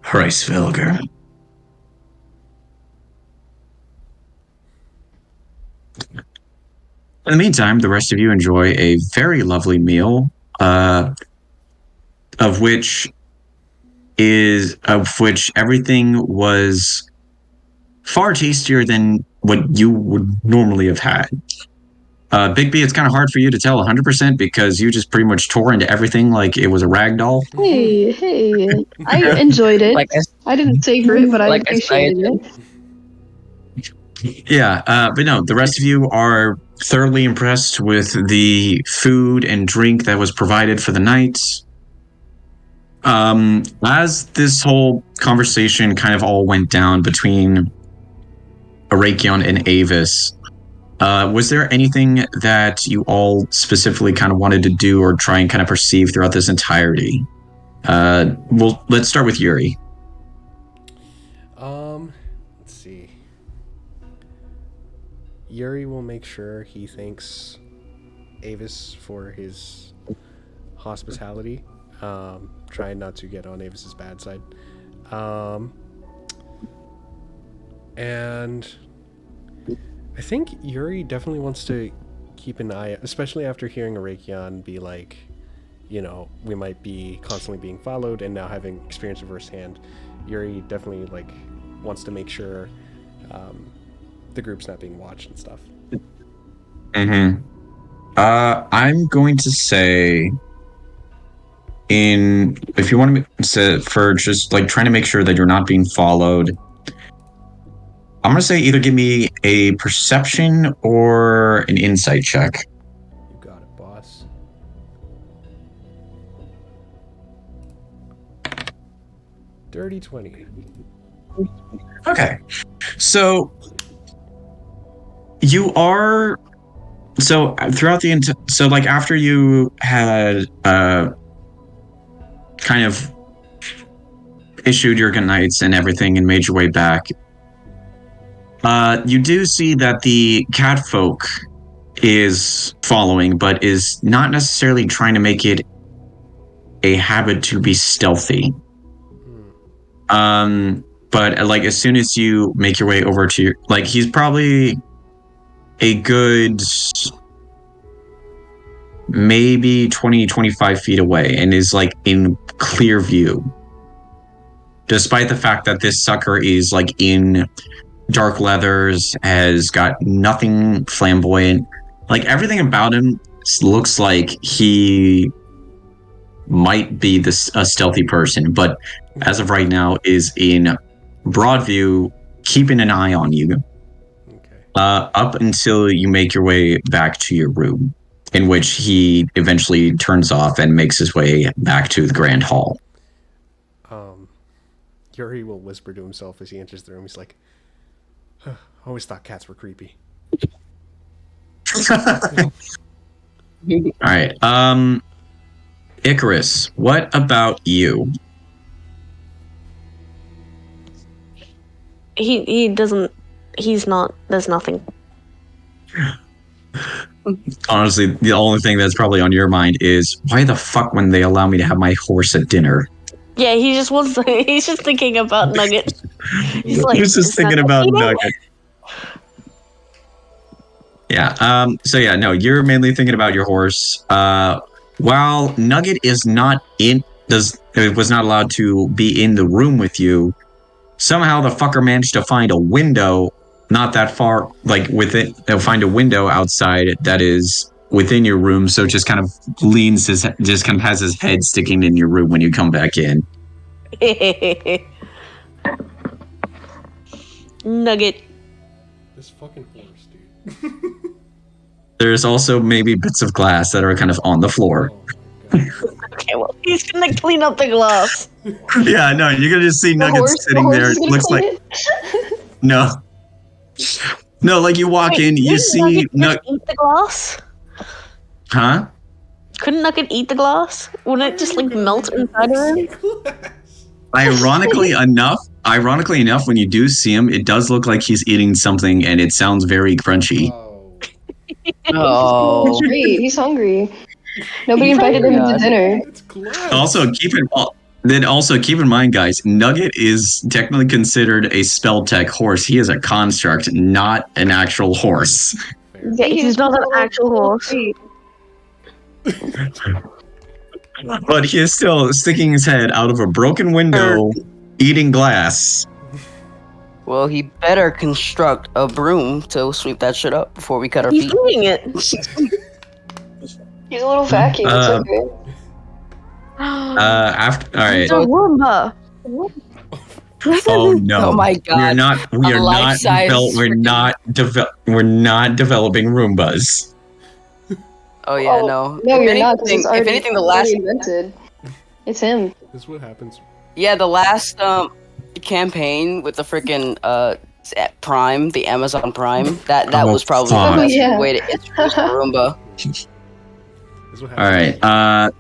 Preisvilger. In the meantime, the rest of you enjoy a very lovely meal, of which everything was far tastier than what you would normally have had. Big B, it's kind of hard for you to tell 100% because you just pretty much tore into everything like it was a rag doll. Hey, I enjoyed it. I didn't savor it, but I appreciated it. Yeah, but no, the rest of you are thoroughly impressed with the food and drink that was provided for the night. As this whole conversation kind of all went down between Arakion and Avis, was there anything that you all specifically kind of wanted to do or try and kind of perceive throughout this entirety? Well, let's start with Yuri. Let's see. Yuri will make sure he thanks Avis for his hospitality. Trying not to get on Avis's bad side. And I think Yuri definitely wants to keep an eye, especially after hearing Arakion be like, you know, we might be constantly being followed, and now having experienced it firsthand, Yuri definitely like wants to make sure the group's not being watched and stuff. Mm-hmm. I'm going to say, if you want to say for just like trying to make sure that you're not being followed, I'm gonna say either give me a perception or an insight check. You got it, boss. Dirty 20. Okay, so you are throughout the so like after you had kind of issued your goodnights and everything and made your way back, you do see that the catfolk is following, but is not necessarily trying to make it a habit to be stealthy. But like as soon as you make your way over to like he's probably a good maybe 20-25 feet away and is like in clear view, despite the fact that this sucker is like in dark leathers, has got nothing flamboyant. Like everything about him looks like he might be a stealthy person, but as of right now is in broad view, keeping an eye on you. Okay. Up until you make your way back to your room, in which he eventually turns off and makes his way back to the grand hall. Yuri will whisper to himself as he enters the room. He's like, I always thought cats were creepy. All right. Icarus, what about you? He doesn't. He's not. There's nothing. Honestly, the only thing that's probably on your mind is why the fuck when they allow me to have my horse at dinner? Yeah, he just wants. He's just thinking about Nugget. He's like, just thinking about Nugget. Yeah. So yeah, no, you're mainly thinking about your horse. While Nugget is not was not allowed to be in the room with you, somehow the fucker managed to find a window not that far, like within. They'll find a window outside that is within your room, so just kind of just kind of has his head sticking in your room when you come back in. Nugget. This fucking horse, dude. There's also maybe bits of glass that are kind of on the floor. Oh my god. Okay, well, he's gonna clean up the glass. Yeah, no, you're gonna just see Nugget sitting there. It looks like no, like you walk in, you see Nugget eat the glass. Huh? Couldn't Nugget eat the glass? Wouldn't it just like melt inside of him? Ironically enough, when you do see him, it does look like he's eating something, and it sounds very crunchy. Oh. Oh. Great, he's hungry. Nobody invited him to dinner. It's glass. Also, keep in then also keep in mind, guys, Nugget is technically considered a spell tech horse. He is a construct, not an actual horse. Fair. Yeah, he's not an actual horse. But he is still sticking his head out of a broken window, eating glass. Well, he better construct a broom to sweep that shit up before we cut our He's feet. doing it. He's a little vacuum. It's okay. All right. It's a Roomba. Oh no! Oh my God. We are life-size we're not developing Roombas. Oh yeah, no. No, If you're not. 'Cause it's if already, anything, the last already invented. It's him. This is what happens. the last campaign with the freaking Prime, the Amazon Prime, that Oh, was probably fuck. the best Yeah. way to introduce Roomba. This is what All happens. right.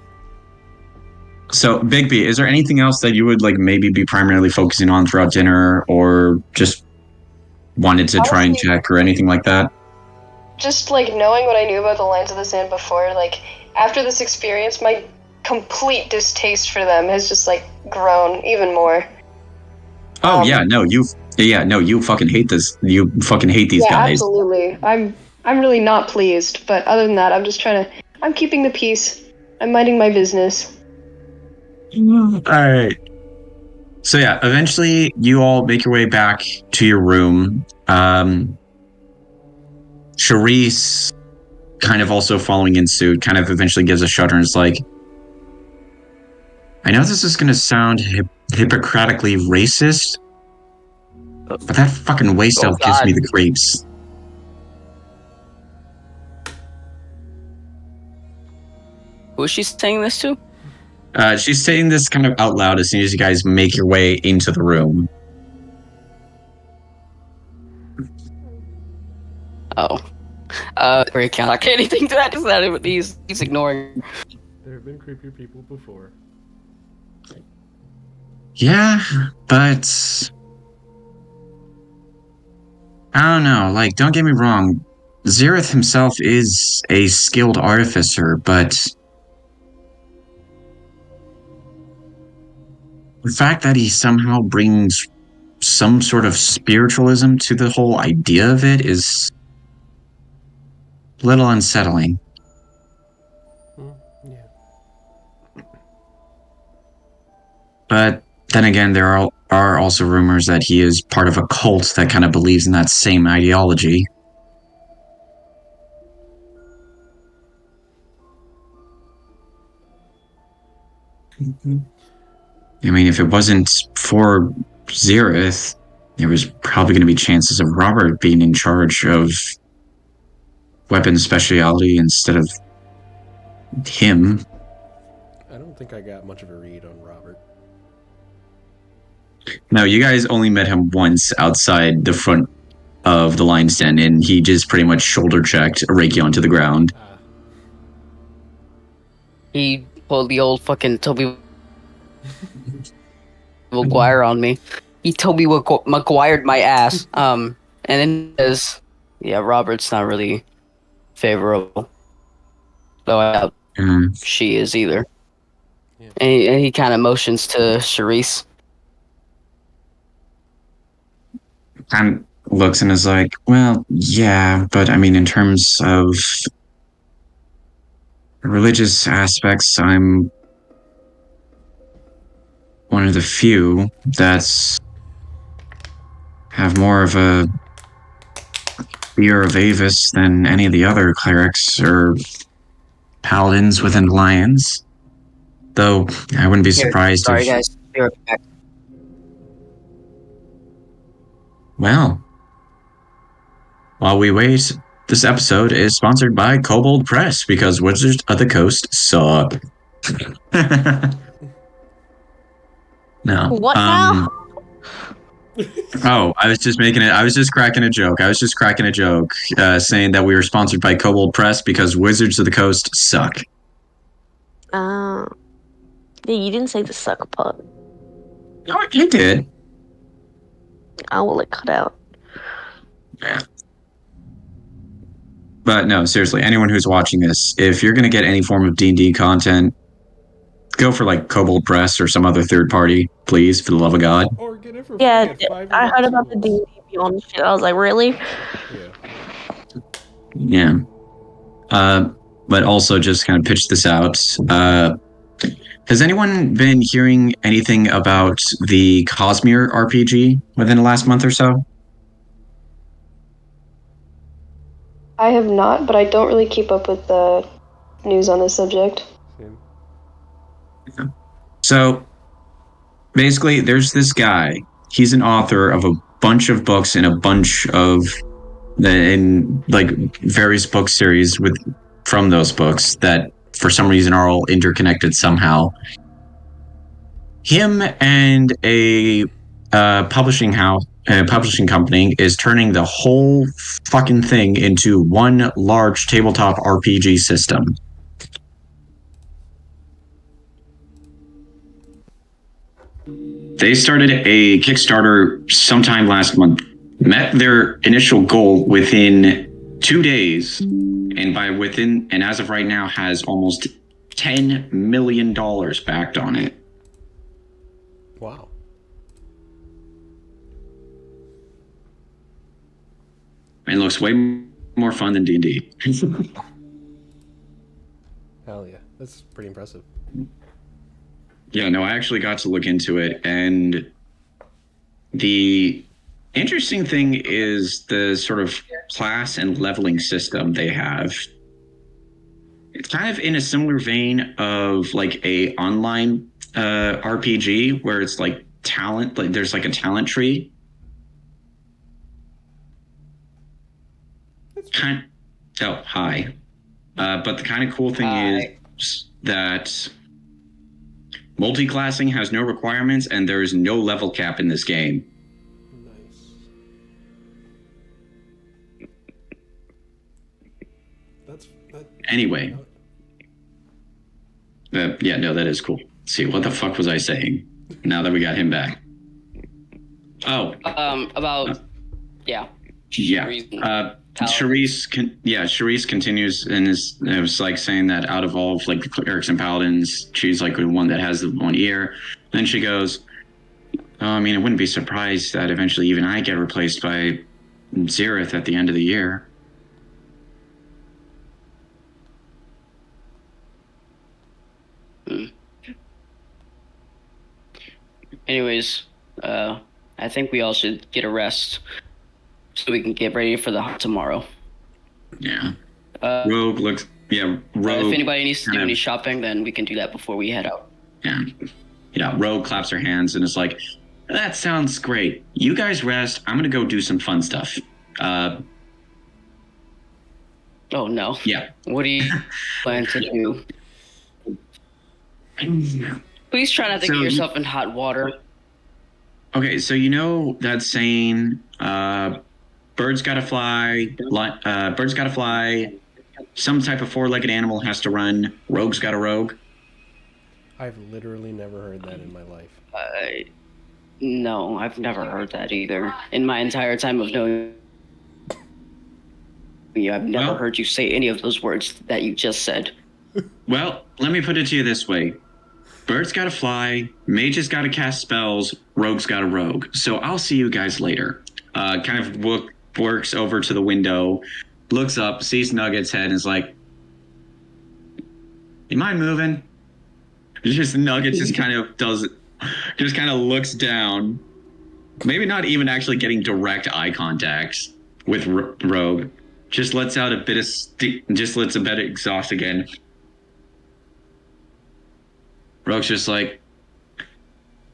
So Big B, is there anything else that you would like maybe be primarily focusing on throughout dinner, or just wanted to try and Honestly- check or anything like that? Just like knowing what I knew about the Lands of the Sand before, like after this experience, my complete distaste for them has just like grown even more. Oh yeah, no, you fucking hate this. You fucking hate these Yeah, guys. absolutely. I'm really not pleased, but other than that, I'm keeping the peace. I'm minding my business. All right. So yeah, eventually you all make your way back to your room. Charisse, kind of also following in suit, kind of eventually gives a shudder and is like, I know this is going to sound hypocritically racist, but that fucking waste elf gives me the creeps. Who is she saying this to? She's saying this kind of out loud as soon as you guys make your way into the room. Oh. Great count. I can't even think to that. Just that he's ignoring. There have been creepier people before. Yeah, but I don't know. Like, don't get me wrong. Xerath himself is a skilled artificer, but the fact that he somehow brings some sort of spiritualism to the whole idea of it is a little unsettling. Yeah. But then again, there are also rumors that he is part of a cult that kind of believes in that same ideology. I mean, if it wasn't for Xerath, there was probably going to be chances of Robert being in charge of weapons specialty instead of him. I don't think I got much of a read on Robert. No, you guys only met him once outside the front of the lion's den, and he just pretty much shoulder checked Arakion to the ground. He pulled the old fucking Toby Maguire on me. He Toby Maguired my ass. And then he says, yeah, Robert's not really favorable. Though I doubt she is either. Yeah. And he kind of motions to Charisse. And looks and is like, well, yeah, but I mean, in terms of religious aspects, I'm one of the few that's have more of a fear of Avis than any of the other clerics or paladins within the Lions. Though I wouldn't be surprised Sorry, if... guys. Be right back. Well, while we wait, this episode is sponsored by Kobold Press because Wizards of the Coast suck. No. What now? Oh, I was just cracking a joke. Saying that we were sponsored by Kobold Press because Wizards of the Coast suck. Yeah, you didn't say the suck part. Oh, you did. I will it cut out. Yeah. But no, seriously, anyone who's watching this, if you're going to get any form of D&D content, go for like Cobalt Press or some other third party, please, for the love of God. Or get it for free Yeah, at 5 I heard about the tools. D&D Beyond shit. I was like, really? Yeah. Yeah. But also just kind of pitch this out. Has anyone been hearing anything about the Cosmere RPG within the last month or so? I have not, but I don't really keep up with the news on this subject. Same. So basically, there's this guy. He's an author of a bunch of books and a bunch of in like various book series from those books that for some reason are all interconnected somehow. Him and a publishing company is turning the whole fucking thing into one large tabletop RPG system. They started a Kickstarter sometime last month, met their initial goal within 2 days, and as of right now has almost $10 million backed on it. Wow. It looks way more fun than D&D. Hell yeah. That's pretty impressive. Yeah, no, I actually got to look into it, and the interesting thing is the sort of class and leveling system they have. It's kind of in a similar vein of like a online RPG where it's like talent, like there's like a talent tree. Oh, hi. But the kind of cool thing is that multi-classing has no requirements and there is no level cap in this game. Nice. Anyway. Yeah, no, that is cool. Let's see, what the fuck was I saying? Now that we got him back. Oh. Yeah. Charisse continues and it was like saying that out of all of like the clerics and paladins, she's like the one that has the one ear. Then she goes, oh, I mean, I wouldn't be surprised that eventually even I get replaced by Xerath at the end of the year. Anyways, I think we all should get a rest so we can get ready for the hunt tomorrow. Yeah. Rogue. If anybody needs to do any shopping, then we can do that before we head out. Yeah. Yeah, Rogue claps her hands and is like, that sounds great. You guys rest. I'm going to go do some fun stuff. Oh, no. Yeah. What do you plan to do? Please try not to get yourself in hot water. Okay, so you know that saying, birds gotta fly, some type of four-legged animal has to run, rogue's got a rogue? I've literally never heard that in my life. No, I've never heard that either. In my entire time of knowing you, I've never heard you say any of those words that you just said. Well, let me put it to you this way. Birds gotta fly, mages gotta cast spells, rogue's got a rogue. So I'll see you guys later. Kind of works over to the window, looks up, sees Nugget's head, and is like, you mind moving? Nugget just kind of looks down. Maybe not even actually getting direct eye contact with Rogue. Just lets out a bit of exhaust again. Rogue's just like,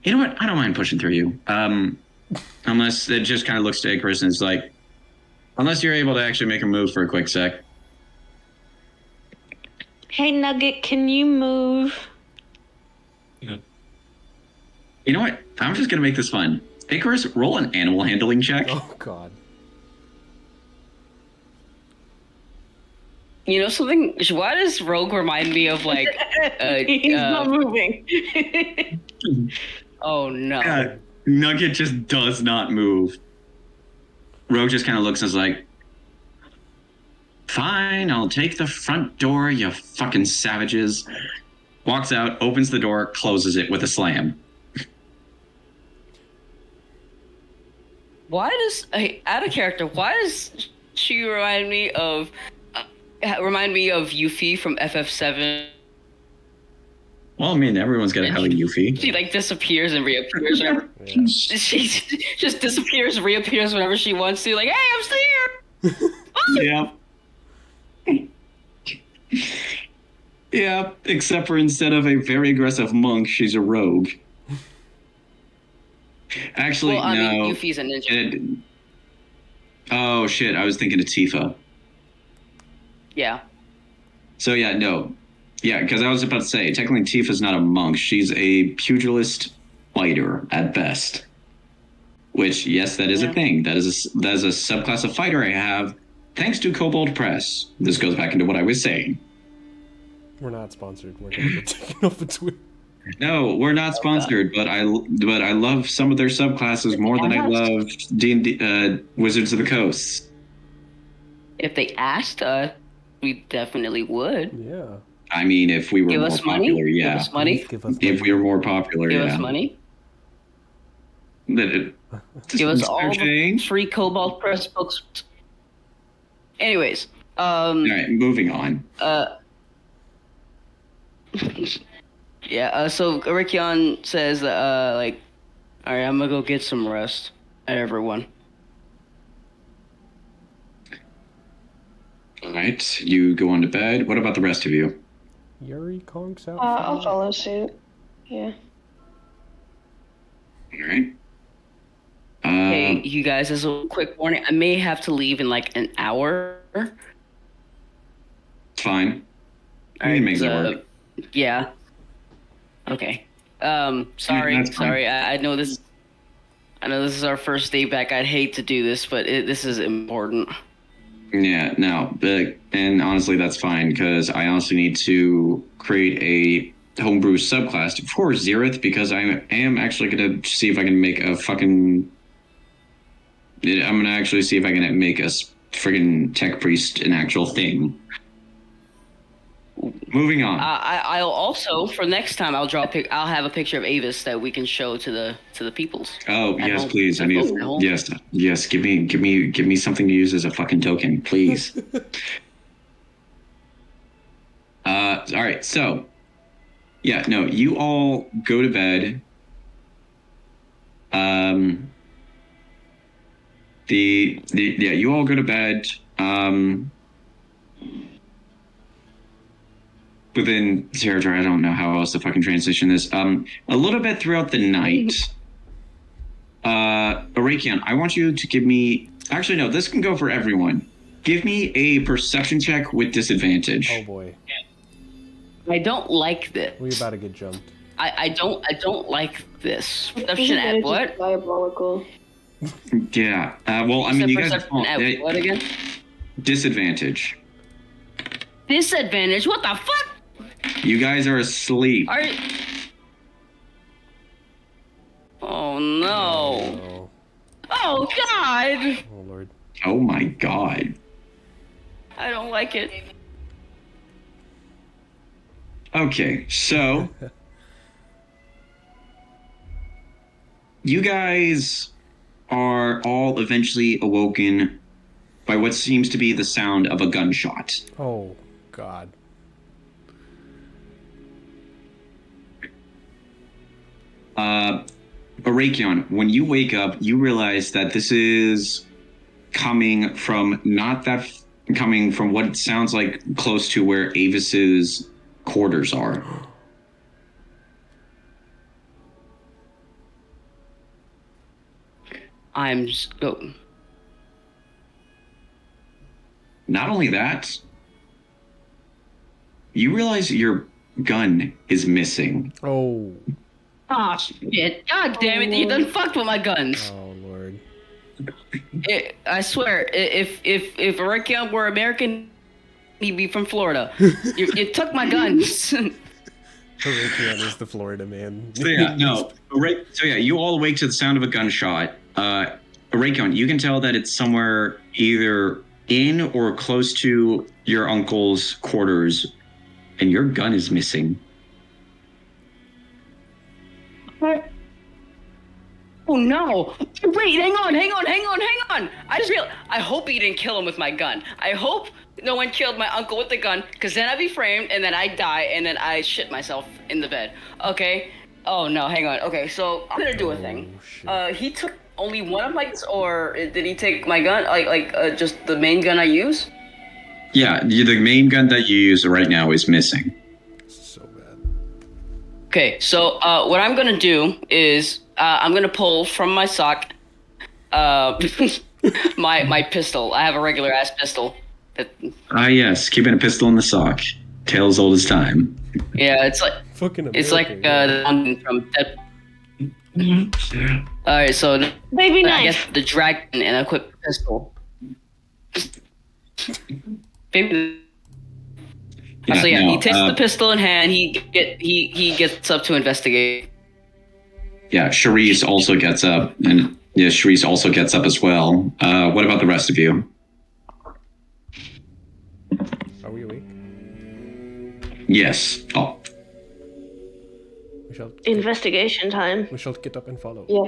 you know what? I don't mind pushing through you. Unless it just kind of looks to Icarus and is like, unless you're able to actually make a move for a quick sec. Hey, Nugget, can you move? You know what? I'm just going to make this fun. Icarus, roll an animal handling check. Oh, God. You know something? Why does Rogue remind me of like... He's not moving. Oh, no. Nugget just does not move. Rogue just kind of looks and is like, fine, I'll take the front door, you fucking savages. walks out, opens the door, closes it with a slam. Why does out of character? Why does she remind me of Yuffie from FF7? Well, I mean, everyone's got to have a Yuffie. She like disappears and reappears. Yeah. She just disappears, reappears whenever she wants to. Like, hey, I'm still here. Yeah. Yeah, except for instead of a very aggressive monk, she's a rogue. Actually, well, I no. mean, Yuffie's a ninja. Oh, shit. I was thinking of Tifa. Yeah. So, yeah, no. Yeah, because I was about to say, technically Tifa's not a monk. She's a pugilist fighter at best. Which, yes, that is a thing. That is a subclass of fighter I have, thanks to Kobold Press. This goes back into what I was saying. We're not sponsored. We're going to get taken off the Twitter. No, we're not sponsored, but I love some of their subclasses more than I love D&D, Wizards of the Coast. If they asked us, we definitely would. Yeah. I mean, if we were Give more us popular, money? yeah. Give us money? Give us If we were more popular, Give yeah. us money? Give Give us all the free Cobalt Press books. Anyways. All right, moving on. Yeah, so Arakion says, like, all right, I'm gonna go get some rest, everyone. All right, you go on to bed. What about the rest of you? Yuri conks out. I'll follow suit. Yeah. All right. Hey, you guys, as a quick warning, I may have to leave in like an hour. Fine. All We right, can make it work. Yeah. Okay. Sorry. that's fine. Sorry. I know this is our first day back. I'd hate to do this, but this is important. Yeah, no, and honestly, that's fine because I also need to create a homebrew subclass for Xerath because I am actually going to see if I can make a fucking. I'm going to actually see if I can make a friggin' tech priest an actual thing. Moving on. I'll also for next time I'll I'll have a picture of Avis that we can show to the peoples. Oh yes, home. please. I need yes. Give me something to use as a fucking token, please. All right. So, yeah, no, you all go to bed. You all go to bed. Within territory, I don't know how else to fucking transition this. A little bit throughout the night, Arakion, I want you to give me. Actually, no, this can go for everyone. Give me a perception check with disadvantage. Oh boy. I don't like this. We about to get jumped. I don't like this. Perception at what? Diabolical. Yeah. Well, I mean, you guys. Perception at what again? Disadvantage. Disadvantage? What the fuck? You guys are asleep. Oh no. Oh god. Oh lord. Oh my god. I don't like it. Okay, so you guys are all eventually awoken by what seems to be the sound of a gunshot. Oh god. Arakion, when you wake up, you realize that this is coming from what sounds like close to where Avis's quarters are. Not only that, you realize your gun is missing. Oh. Ah, shit. God damn it, you done fucked with my guns. Oh lord. I swear, if Arakion were American, he'd be from Florida. You took my guns. Arakion is the Florida man. So yeah, no. So yeah, you all awake to the sound of a gunshot. Arakion, you can tell that it's somewhere either in or close to your uncle's quarters, and your gun is missing. Oh no! Wait, hang on! I just realized. I hope he didn't kill him with my gun. I hope no one killed my uncle with the gun, because then I'd be framed, and then I'd die, and then I shit myself in the bed. Okay? Oh no, hang on. Okay, so I'm gonna do a thing. He took only one of my guns, or did he take my gun? Just the main gun I use? Yeah, the main gun that you use right now is missing. So bad. Okay, so what I'm gonna do is I'm gonna pull from my sock my pistol. I have a regular ass pistol. Yes, keeping a pistol in the sock. Tales old as time. Yeah, it's like Fucking it's like American, the one from Dead. All right, so Baby I knife. guess the dragon and equip pistol. Baby. Yeah, So yeah, no, he takes the pistol in hand. He gets up to investigate. Yeah, Charisse also gets up, and yeah, Charisse also gets up as well. What about the rest of you? Are we awake? Yes. Oh, We shall Investigation time. we shall get up and follow. Yeah.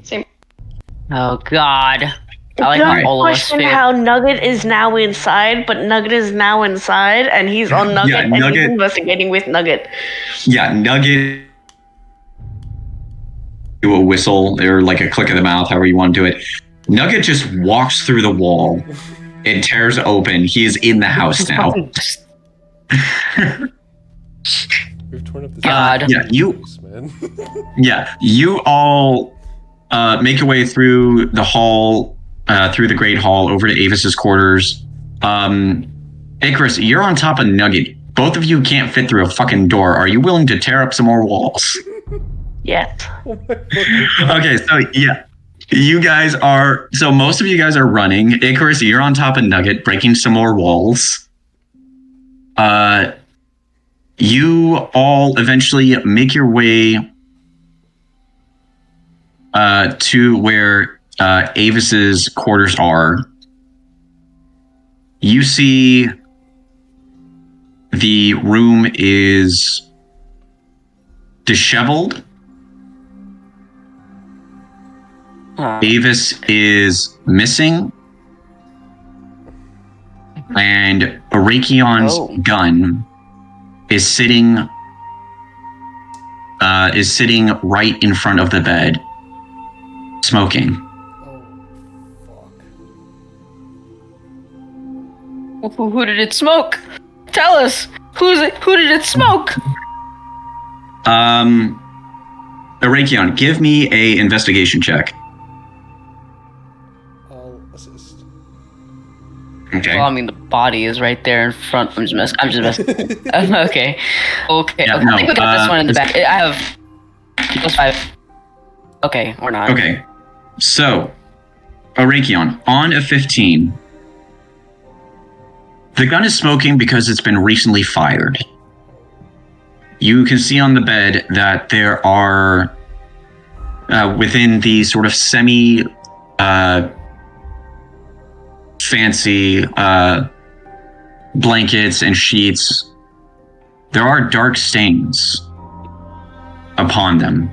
Same. Oh God. I like Don't how all of us question fail. how Nugget is now inside, but Nugget is now inside, and he's on Nugget, Yeah, and Nugget- he's investigating with Nugget. yeah, Nugget. Do a whistle or like a click of the mouth, however you want to do it. Nugget just walks through the wall. It tears open. He is in the house now. We've torn up this. God. Yeah, you. man. Yeah, you all make your way through the hall, through the Great Hall, over to Avis's quarters. Icarus, you're on top of Nugget. Both of you can't fit through a fucking door. Are you willing to tear up some more walls? Yes. Oh my fucking God. Okay, so yeah. You guys are, so most of you guys are running. Icarus, you're on top of Nugget, breaking some more walls. You all eventually make your way to where Avis's quarters are. You see the room is disheveled. Avis is missing, and Arakion's gun is sitting right in front of the bed, smoking. Oh fuck. Who did it smoke? Tell us. Who did it smoke? Arakion, give me a investigation check. I'll assist. Okay. Well, I mean, the body is right there in front. I'm just messing. Okay. Yeah, I think we got this one in the back. I have +5. Okay, or not. Okay. So, Arakion, on a 15, the gun is smoking because it's been recently fired. You can see on the bed that there are, within the sort of semi fancy blankets and sheets, there are dark stains upon them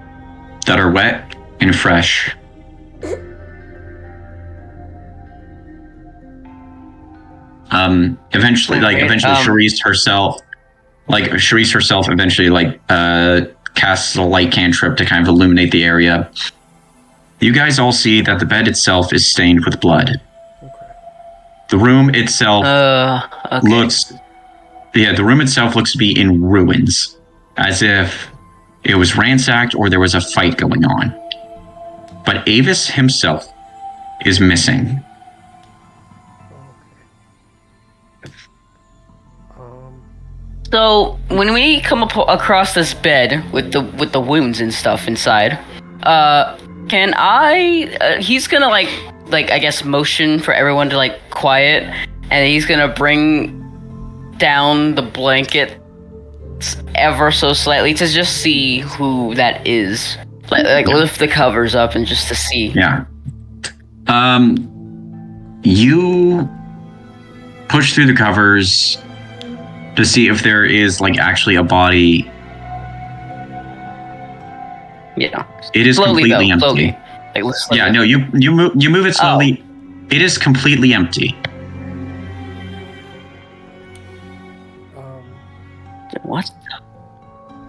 that are wet and fresh. Eventually, Charisse herself eventually casts a light cantrip to kind of illuminate the area. You guys all see that the bed itself is stained with blood. Okay. The room itself Okay. the room itself looks to be in ruins, as if it was ransacked or there was a fight going on. But Avis himself is missing. So when we come across this bed with the wounds and stuff inside, can I? He's gonna like I guess motion for everyone to like quiet, and he's gonna bring down the blanket ever so slightly to just see who that is. Like lift the covers up and just to see. Yeah. You push through the covers to see if there is like actually a body Yeah. It is Slowly, completely though. empty. Slowly. Like, slowly. Yeah, no, you move it slowly. It is completely empty. What?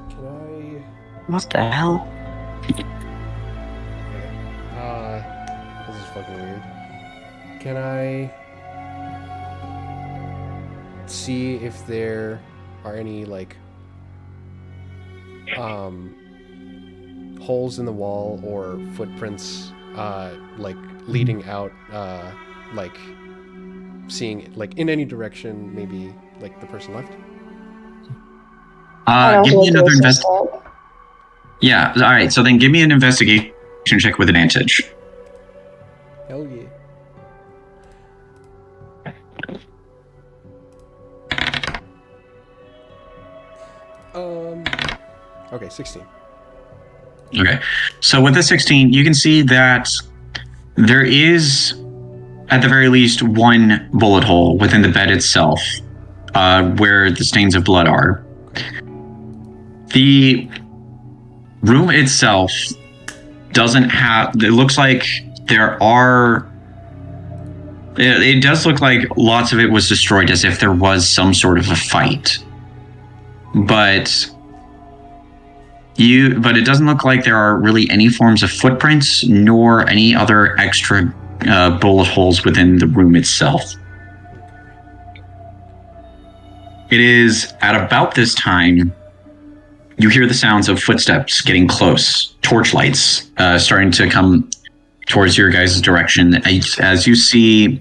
Can I? What the hell? This is fucking weird. Can I see if there are any like holes in the wall or footprints like leading out like seeing like in any direction, maybe like the person left? Give me another Yeah, all right. So then give me an investigation check with advantage. Hell yeah. Okay, 16. Okay. So with the 16, you can see that there is, at the very least, one bullet hole within the bed itself, where the stains of blood are. The room itself doesn't have. It looks like there are. It does look like lots of it was destroyed, as if there was some sort of a fight. But it doesn't look like there are really any forms of footprints nor any other extra bullet holes within the room itself. It is at about this time you hear the sounds of footsteps getting close, torchlights starting to come towards your guys' direction. As you see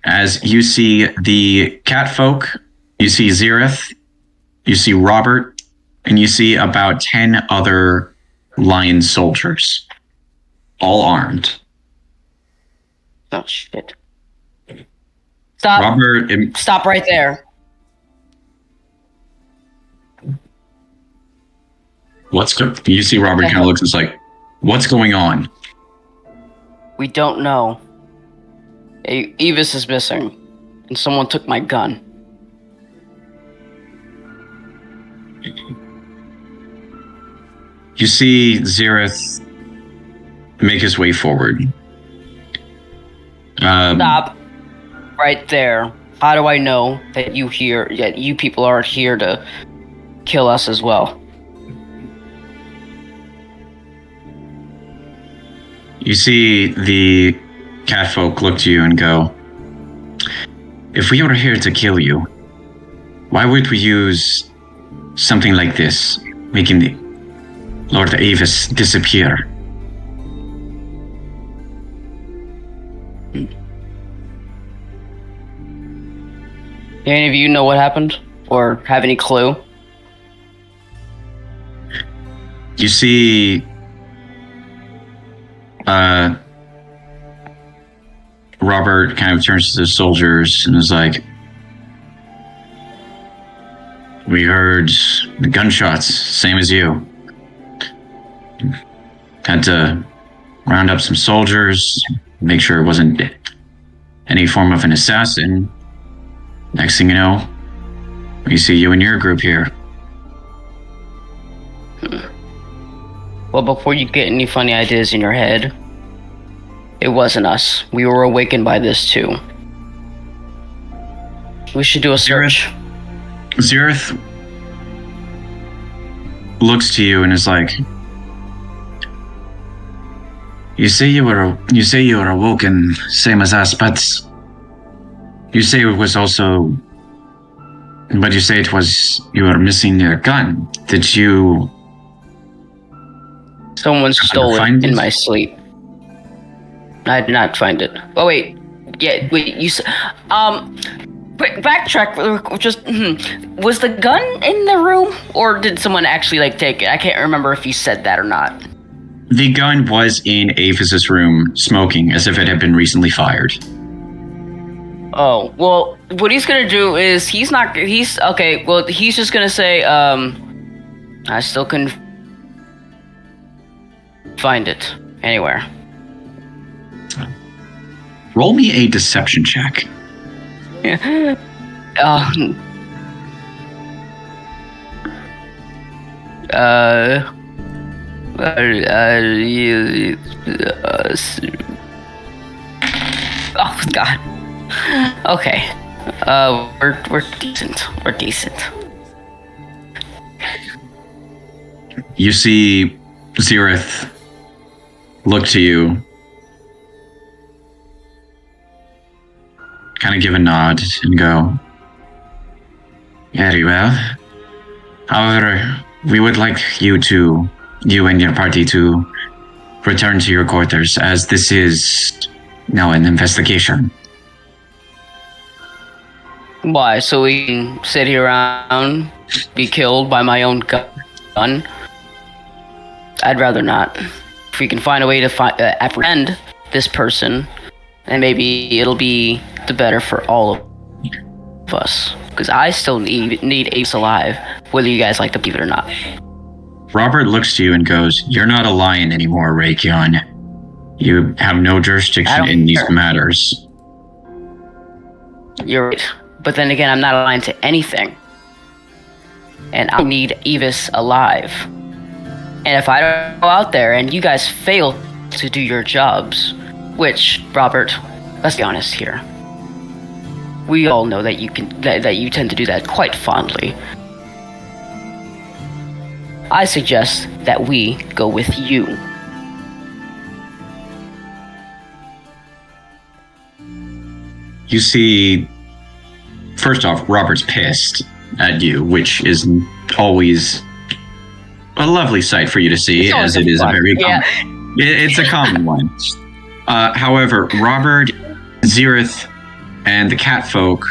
the catfolk, you see Xereth, you see Robert, and you see about 10 other lion soldiers, all armed. Oh, shit. Stop. Robert, Stop right there. You see Robert kind of looks and is like, what's going on? We don't know. Evis is missing, and someone took my gun. You see Xereth make his way forward. Stop. Right there. How do I know that you people aren't here to kill us as well? You see the catfolk look to you and go, if we were here to kill you, why would we use something like this, making the Lord Avis disappear? Any of you know what happened? Or have any clue? You see Robert kind of turns to the soldiers and is like, we heard the gunshots, same as you. Had to round up some soldiers, make sure it wasn't any form of an assassin. Next thing you know, we see you and your group here. Well, before you get any funny ideas in your head, it wasn't us. We were awakened by this too. We should do a search. Xereth looks to you and is like, you say you were awoken, same as us, but you say it was also, but you say it was, you were missing your gun. Did you? Someone stole it in my sleep. I did not find it. Oh wait, yeah, wait. You backtrack. Just was the gun in the room, or did someone actually take it? I can't remember if you said that or not. The gun was in Avis's room, smoking as if it had been recently fired. Oh well, what he's gonna do is he's just gonna say, I still couldn't find it anywhere. Roll me a deception check. Oh God. Okay. We're decent. We're decent. You see Zirith look to you, kind of give a nod and go, very well. However, we would like you and your party to return to your quarters, as this is now an investigation. Why? So we can sit here around, be killed by my own gun? I'd rather not. If we can find a way to apprehend this person, then maybe it'll be the better for all of us. Because I still need Ace alive, whether you guys like to believe it or not. Robert looks to you and goes, "You're not a lion anymore, Arakion. You have no jurisdiction in these matters." You're right. But then again, I'm not aligned to anything. And I need Evis alive. And if I don't go out there and you guys fail to do your jobs, which, Robert, let's be honest here. We all know that you tend to do that quite fondly. I suggest that we go with you. You see, first off, Robert's pissed at you, which is always a lovely sight for you to see, as it is a very common. It's a common one. However, Robert, Zirith, and the catfolk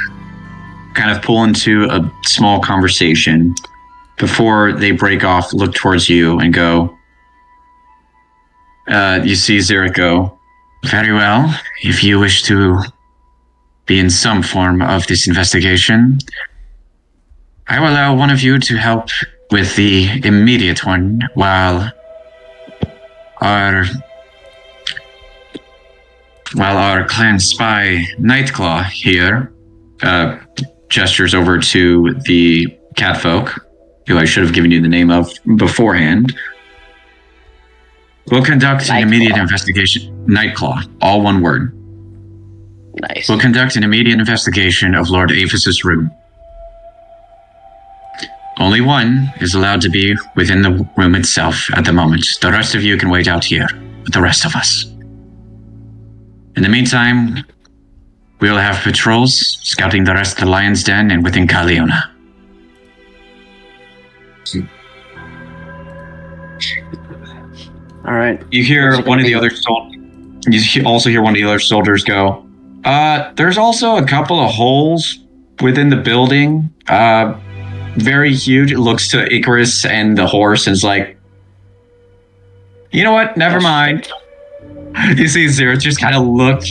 kind of pull into a small conversation before they break off, look towards you, and go. You see Zirith go, "Very well. If you wish to be in some form of this investigation, I will allow one of you to help with the immediate one, while our clan spy Nightclaw here gestures over to the catfolk, who I should have given you the name of beforehand, will conduct an immediate investigation. Nightclaw, all one word. Nice. Will conduct an immediate investigation of Lord Aphis' room. Only one is allowed to be within the room itself at the moment. The rest of you can wait out here with the rest of us. In the meantime, we will have patrols scouting the rest of the Lion's Den and within Kaliona. All right. You hear one of the other you also hear one of the other soldiers go, there's also a couple of holes within the building. Very huge. It looks to Icarus and the horse and is like, you know what? Never mind. You see Zirith just kind of look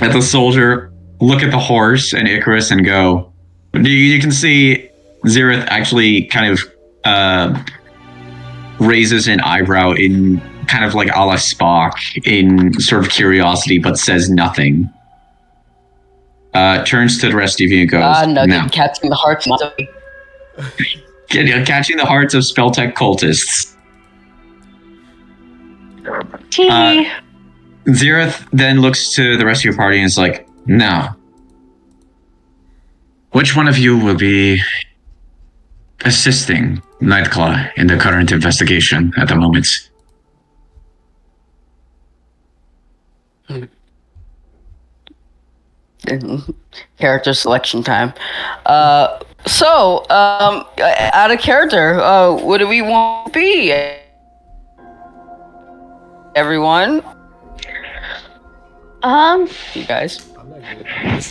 at the soldier, look at the horse and Icarus and go. You can see Zirith actually kind of raises an eyebrow in kind of like a la Spock in sort of curiosity, but says nothing. Turns to the rest of you and goes, Nugget, catching the hearts. Catching the hearts of Spelltech cultists. Zirith then looks to the rest of your party and is like, now, which one of you will be assisting Nightclaw in the current investigation at the moment? Character selection time. So, out of character, what do we want to be? Everyone? You guys?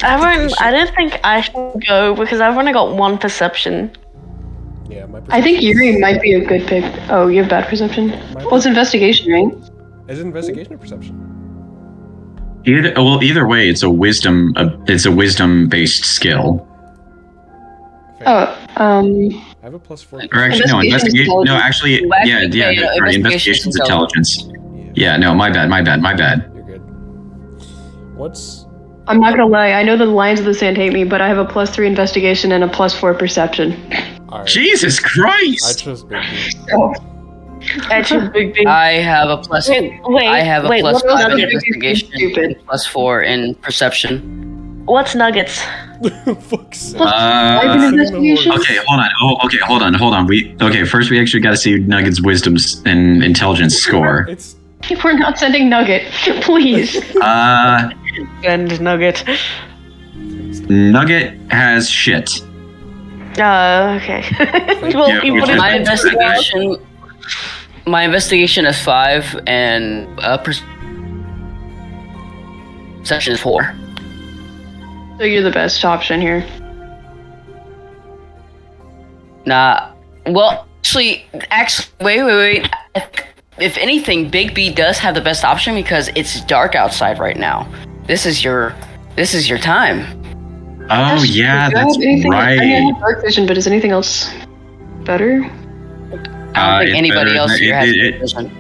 I don't think I should go because I've only got one perception. Yeah, my perception. I think Yuri might be a good pick. Oh, you have bad perception? Well, it's investigation, right? Is it investigation or perception? Either way, it's a wisdom-based skill. Fair. I have a +4. Or actually, no, investigation. No, actually, sorry, investigation's intelligence. Yeah, no, my bad. You're good. What's... I'm not gonna lie, I know the Lions of the Sand hate me, but I have a +3 investigation and a +4 perception. Right. Jesus I Christ! trust Big D. Oh. At you, Big B. I have a plus. I have a wait, plus what's 5 in Nuggets? investigation, Stupid. plus 4 in perception. What's Nuggets? Fuck's sake. investigation? Okay, hold on. Hold on. First we actually got to see Nugget's wisdom and intelligence score. It's We're not sending Nugget, please. And Nugget. Nugget has shit. Okay. Well, Yeah, he which wouldn't- is- My investigation is 5, and perception is 4. So you're the best option here. Nah. Well, actually, wait. If anything, Big B does have the best option because it's dark outside right now. This is your time. Oh yeah, that's anything, right. I mean, I have dark vision, but is anything else better? I don't think it's anybody better else than- here has it- dark vision.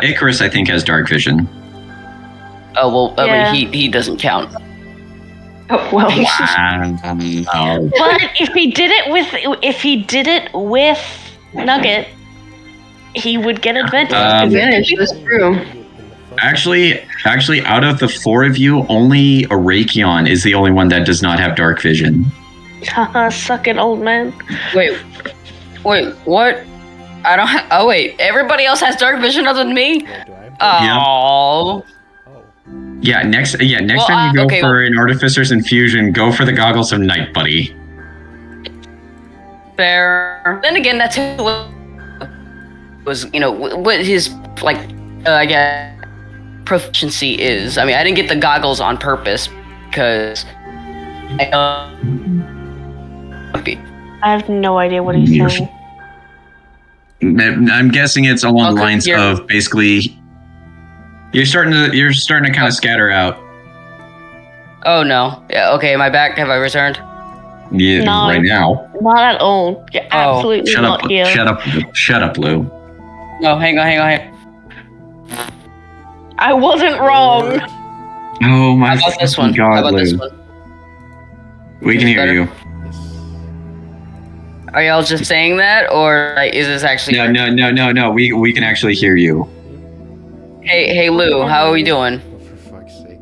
Icarus, I think, has dark vision. Oh well, Yeah. I mean, he doesn't count. Oh well. No. But if he did it with Nugget, he would get advantage. Advantage, that's true. Actually, out of the 4 of you, only Arakion is the only one that does not have dark vision. Haha, suck it, old man. Wait, what? I don't have. Oh wait, everybody else has dark vision other than me. do I? Oh. Yeah, next Well, time you go okay, for an Artificer's Infusion, go for the Goggles of Night, buddy. Fair. Then again, that's was what his I guess proficiency is. I mean, I didn't get the goggles on purpose because I have no idea what he's Yes. saying. I'm guessing it's along the Okay, lines here. of basically you're starting to kind of scatter out. Oh no. Yeah. Okay. Am I back? Have I returned? Yeah, No. right now. Not at all. You're absolutely Shut not up, here. shut up, Lou. No. Hang on. I wasn't wrong. Oh my How about this fucking one? God, How about Lou. this one? We can hear Better? you. Are y'all just saying that, or is this actually? No. We can actually hear you. Hey, Lou. How are we doing? Oh, for fuck's sake.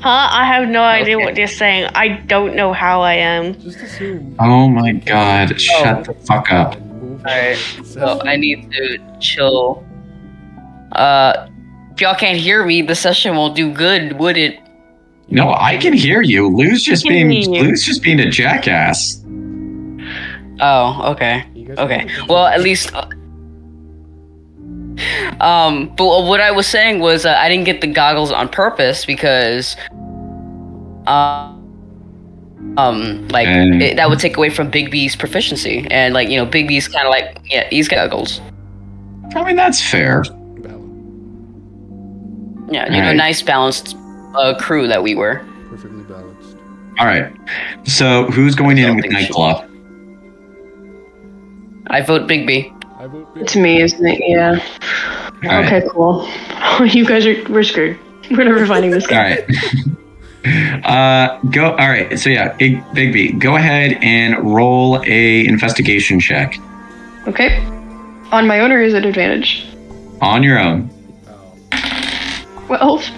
Huh? I have no idea Okay. what you're saying. I don't know how I am. Just assume. Oh my God! Shut the fuck up. Alright. So I need to chill. If y'all can't hear me, the session won't do good, would it? No, I can hear you. Lou's just Can being hear you. a jackass. Oh, okay. You guys Okay. want to- Well, at least. But what I was saying was I didn't get the goggles on purpose because, that would take away from Big B's proficiency, and Big B's kind of he's got goggles. I mean, that's fair. Yeah, Alright. nice balanced crew that we were. Perfectly balanced. All right. So who's going in with Something Nightclaw? I vote Big B. I vote It's me, isn't it? Yeah. All right. Okay, cool. You guys we're screwed. We're never finding this All guy. right. Go. All right. So yeah, Big B, go ahead and roll a investigation check Okay. On my own or is it advantage? on your own. 12.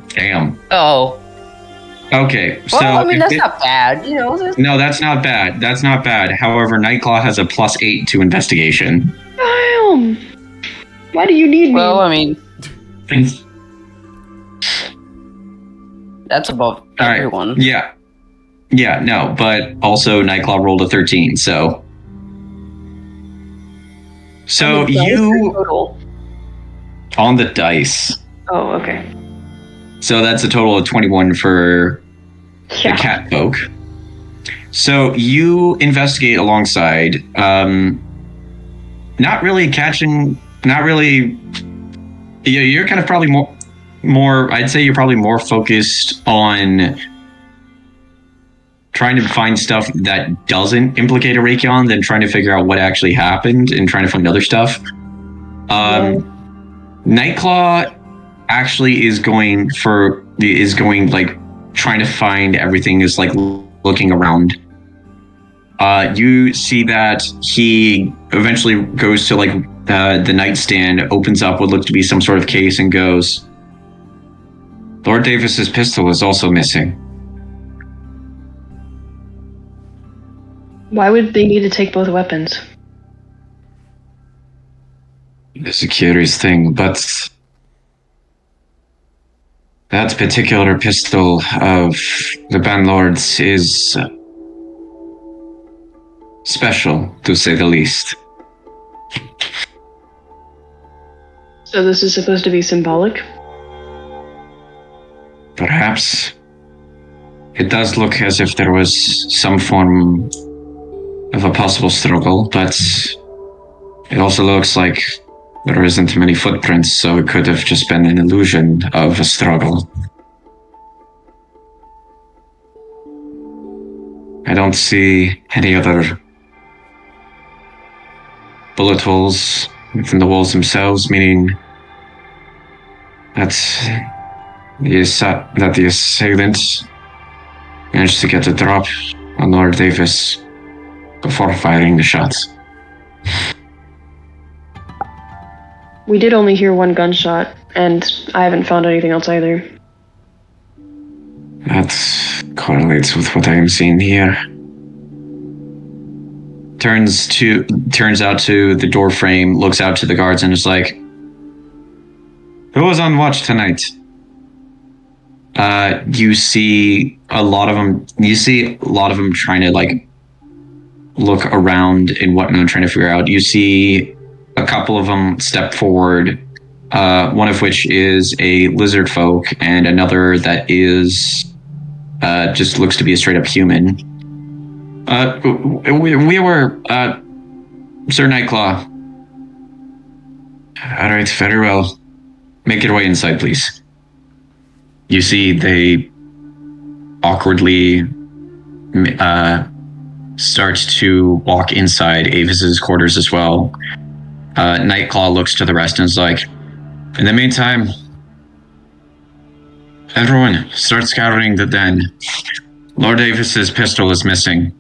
Damn. Oh. Okay. So Well, I mean, if that's it- not bad. No, that's not bad. That's not bad. However, Nightclaw has a +8 to investigation. Damn. Why do you need me? Well, I mean, that's above All right. everyone. Yeah. Yeah, no, but also Nightclaw rolled a 13, so. So you Total. on the dice. Oh, okay. So that's a total of 21 for Yeah. the cat folk. So you investigate alongside, not really. You're kind of probably more. I'd say you're probably more focused on trying to find stuff that doesn't implicate Arakion than trying to figure out what actually happened and trying to find other stuff. Nightclaw actually is going trying to find everything, is like looking around. You see that he eventually goes to like the nightstand, opens up what looked to be some sort of case, and goes, Lord Davis's pistol is also missing. Why would they need to take both weapons? It's a curious thing, but that particular pistol of the Banlords is special, to say the least. So this is supposed to be symbolic? Perhaps. It does look as if there was some form of a possible struggle, but it also looks like there isn't many footprints, so it could have just been an illusion of a struggle. I don't see any other bullet holes within the walls themselves, meaning that the assailant managed to get a drop on Lord Davis before firing the shots. We did only hear one gunshot, and I haven't found anything else either. That correlates with what I am seeing here. Turns out to the door frame, looks out to the guards, and is like, who was on watch tonight? You see a lot of them trying to like look around and whatnot, trying to figure out. You see a couple of them step forward, one of which is a lizard folk, and another that is just looks to be a straight up human. We were Sir Nightclaw. All right, very well. Make your way inside, please. You see they awkwardly start to walk inside Avis's quarters as well. Nightclaw looks to the rest and is like, in the meantime, everyone start scouring the den. Lord Avis's pistol is missing,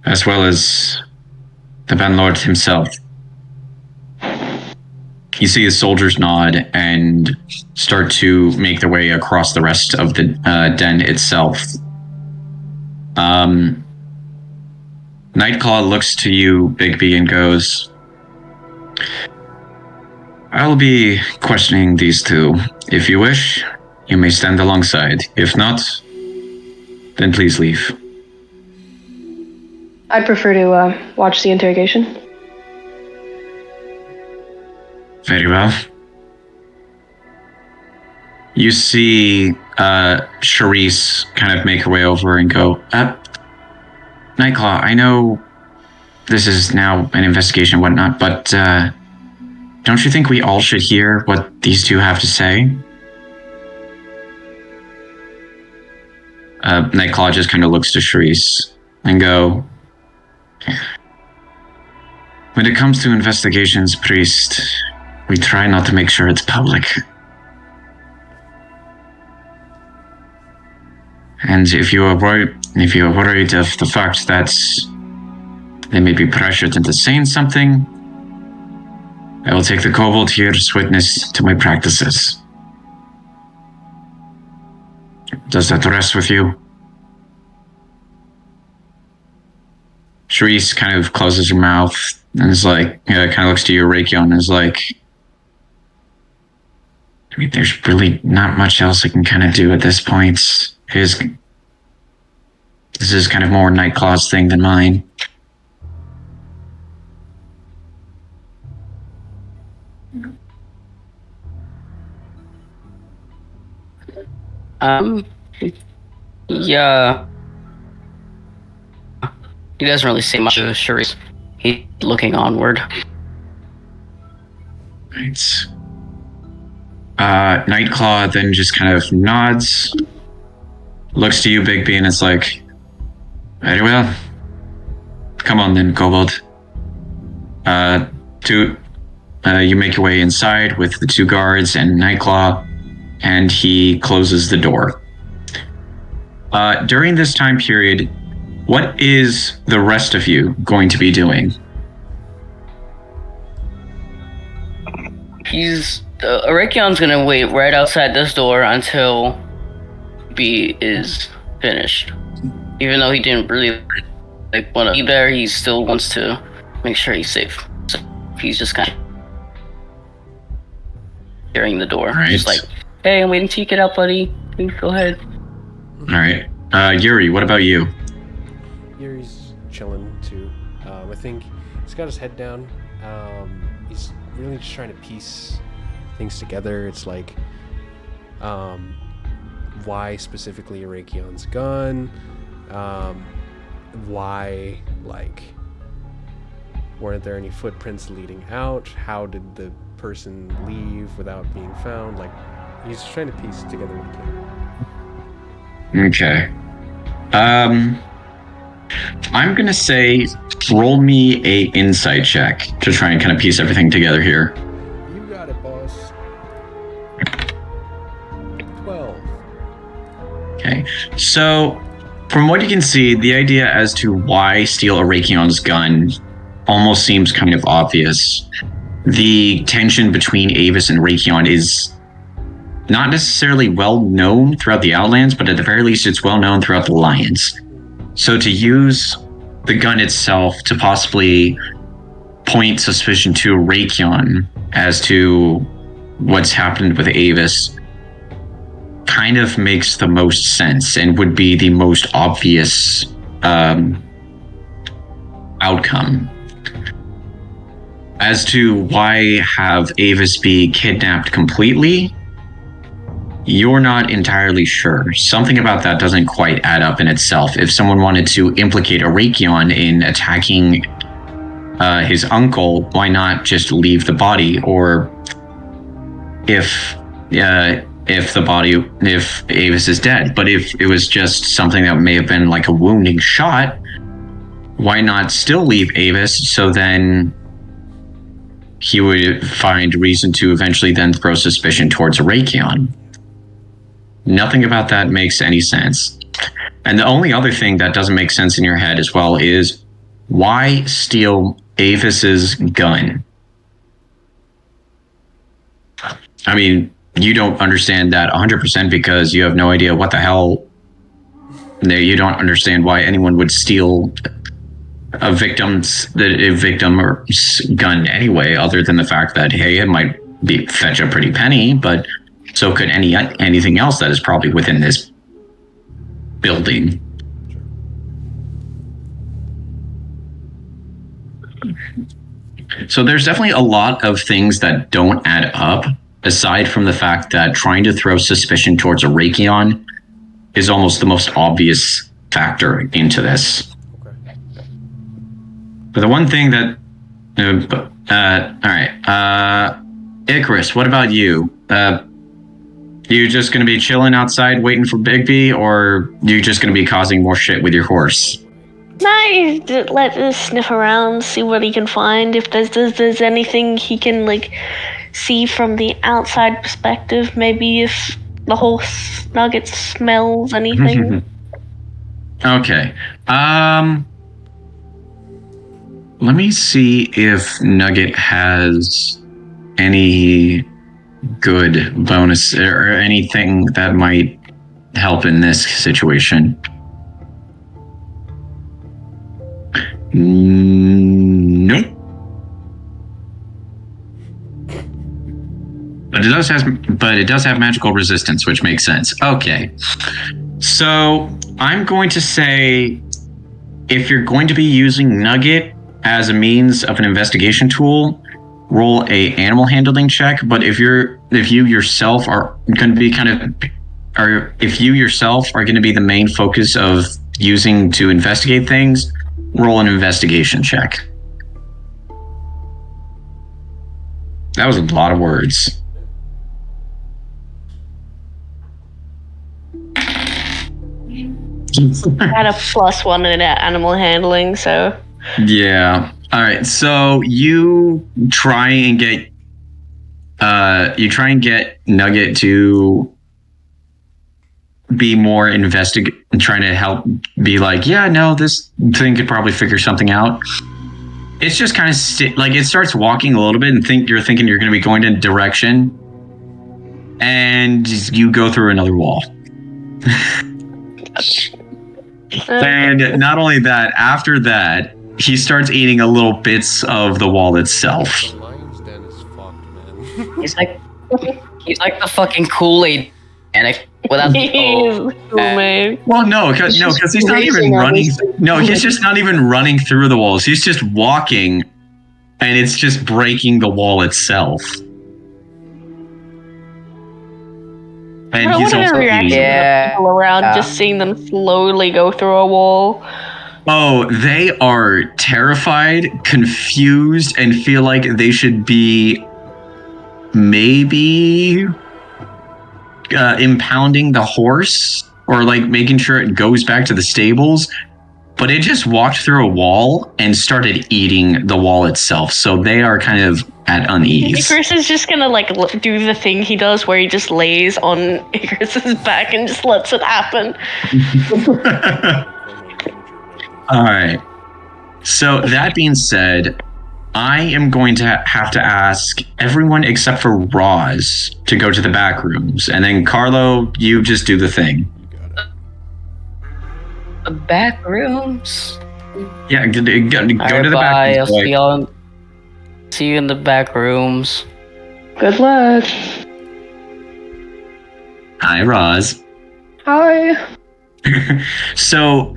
as well as the Banlord himself. You see his soldiers nod and start to make their way across the rest of the den itself. Nightclaw looks to you, Bigby, and goes, I'll be questioning these two. If you wish, you may stand alongside. If not, then please leave. I'd prefer to watch the interrogation. Very well. You see Charisse kind of make her way over and go, Nightclaw, I know this is now an investigation and whatnot, but don't you think we all should hear what these two have to say? Nightclaw just kind of looks to Charisse and go, when it comes to investigations, priest, we try not to make sure it's public. And if you are worried of the fact that they may be pressured into saying something, I will take the kobold here as witness to my practices. Does that rest with you? Charisse kind of closes her mouth and is like, kind of looks to you, Arakion, and is like, I mean, there's really not much else I can kind of do at this point. This is kind of more Nightclaw's thing than mine. Yeah. He doesn't really say much of Charisse. He's looking onward. Right. Nightclaw then just kind of nods, looks to you, Bigby, and it's like, very well. Come on then, kobold. You make your way inside with the two guards and Nightclaw, and he closes the door. During this time period, What is the rest of you going to be doing? Arakion's gonna wait right outside this door until B is finished. Even though he didn't really want to be there, he still wants to make sure he's safe. So he's just kind of carrying the door. Right. Just like, hey, I'm waiting till you get out, buddy. Please go ahead. All right. Yuri, what about you? Yuri's chilling too. I think he's got his head down. He's really just trying to piece things together. It's like, why specifically Arakion's gun? Why, like, weren't there any footprints leading out? How did the person leave without being found? Like, he's trying to piece together what he can. Okay. I'm gonna say roll me a insight check to try and kind of piece everything together here. You got it, boss. 12. Okay. So, from what you can see, the idea as to why steal Arakion's gun almost seems kind of obvious. The tension between Avis and Arakion is not necessarily well known throughout the Outlands, but at the very least it's well known throughout the Alliance. So to use the gun itself to possibly point suspicion to Arakion as to what's happened with Avis kind of makes the most sense and would be the most obvious outcome. As to why have Avis be kidnapped completely, you're not entirely sure. Something about that doesn't quite add up in itself. If someone wanted to implicate Arakion in attacking his uncle, why not just leave the body? Or if Avis is dead, but if it was just something that may have been like a wounding shot, why not still leave Avis so then he would find reason to eventually then throw suspicion towards Arakion? Nothing about that makes any sense. And the only other thing that doesn't make sense in your head as well is why steal Avis's gun? I mean, you don't understand that 100% because you have no idea what the hell. You don't understand why anyone would steal a victim's gun anyway, other than the fact that, hey, it might fetch a pretty penny, but so could anything else that is probably within this building. So there's definitely a lot of things that don't add up, aside from the fact that trying to throw suspicion towards Arakion is almost the most obvious factor into this. Okay. But the one thing that... all right. Icarus, what about you? You just going to be chilling outside waiting for Bigby, or you just going to be causing more shit with your horse? No, let us sniff around, see what he can find. If there's anything he can see from the outside perspective, maybe if the horse Nugget smells anything. Okay. Let me see if Nugget has any good bonus or anything that might help in this situation. Nope. But it does have magical resistance, which makes sense. Okay. So I'm going to say if you're going to be using Nugget as a means of an investigation tool, roll a animal handling check. But if you yourself are going to be if you yourself are going to be the main focus of using to investigate things, roll an investigation check. That was a lot of words. I had a +1 in animal handling, so. Yeah. All right. So you try and get Nugget to be more trying to help be like, yeah, no, this thing could probably figure something out. It's just kind of it starts walking a little bit and you're thinking you're going to be going in a direction, and you go through another wall. And not only that, after that, he starts eating a little bits of the wall itself. The lion's den is fucked, man. He's like the fucking Kool-Aid manic without the Well, no, because he's not even running. No, he's just not even running through the walls. He's just walking, and it's just breaking the wall itself. And he's also people around, just seeing them slowly go through a wall. Oh, they are terrified, confused, and feel like they should be maybe impounding the horse or like making sure it goes back to the stables. But it just walked through a wall and started eating the wall itself. So they are kind of at unease. Chris is just gonna do the thing he does where he just lays on Icarus's back and just lets it happen. All right. So that being said, I am going to have to ask everyone except for Roz to go to the back rooms. And then Carlo, you just do the thing. The back rooms? Yeah, go to the back Bye. I'll rooms. see you in the back rooms. Good luck. Hi, Roz. Hi. So,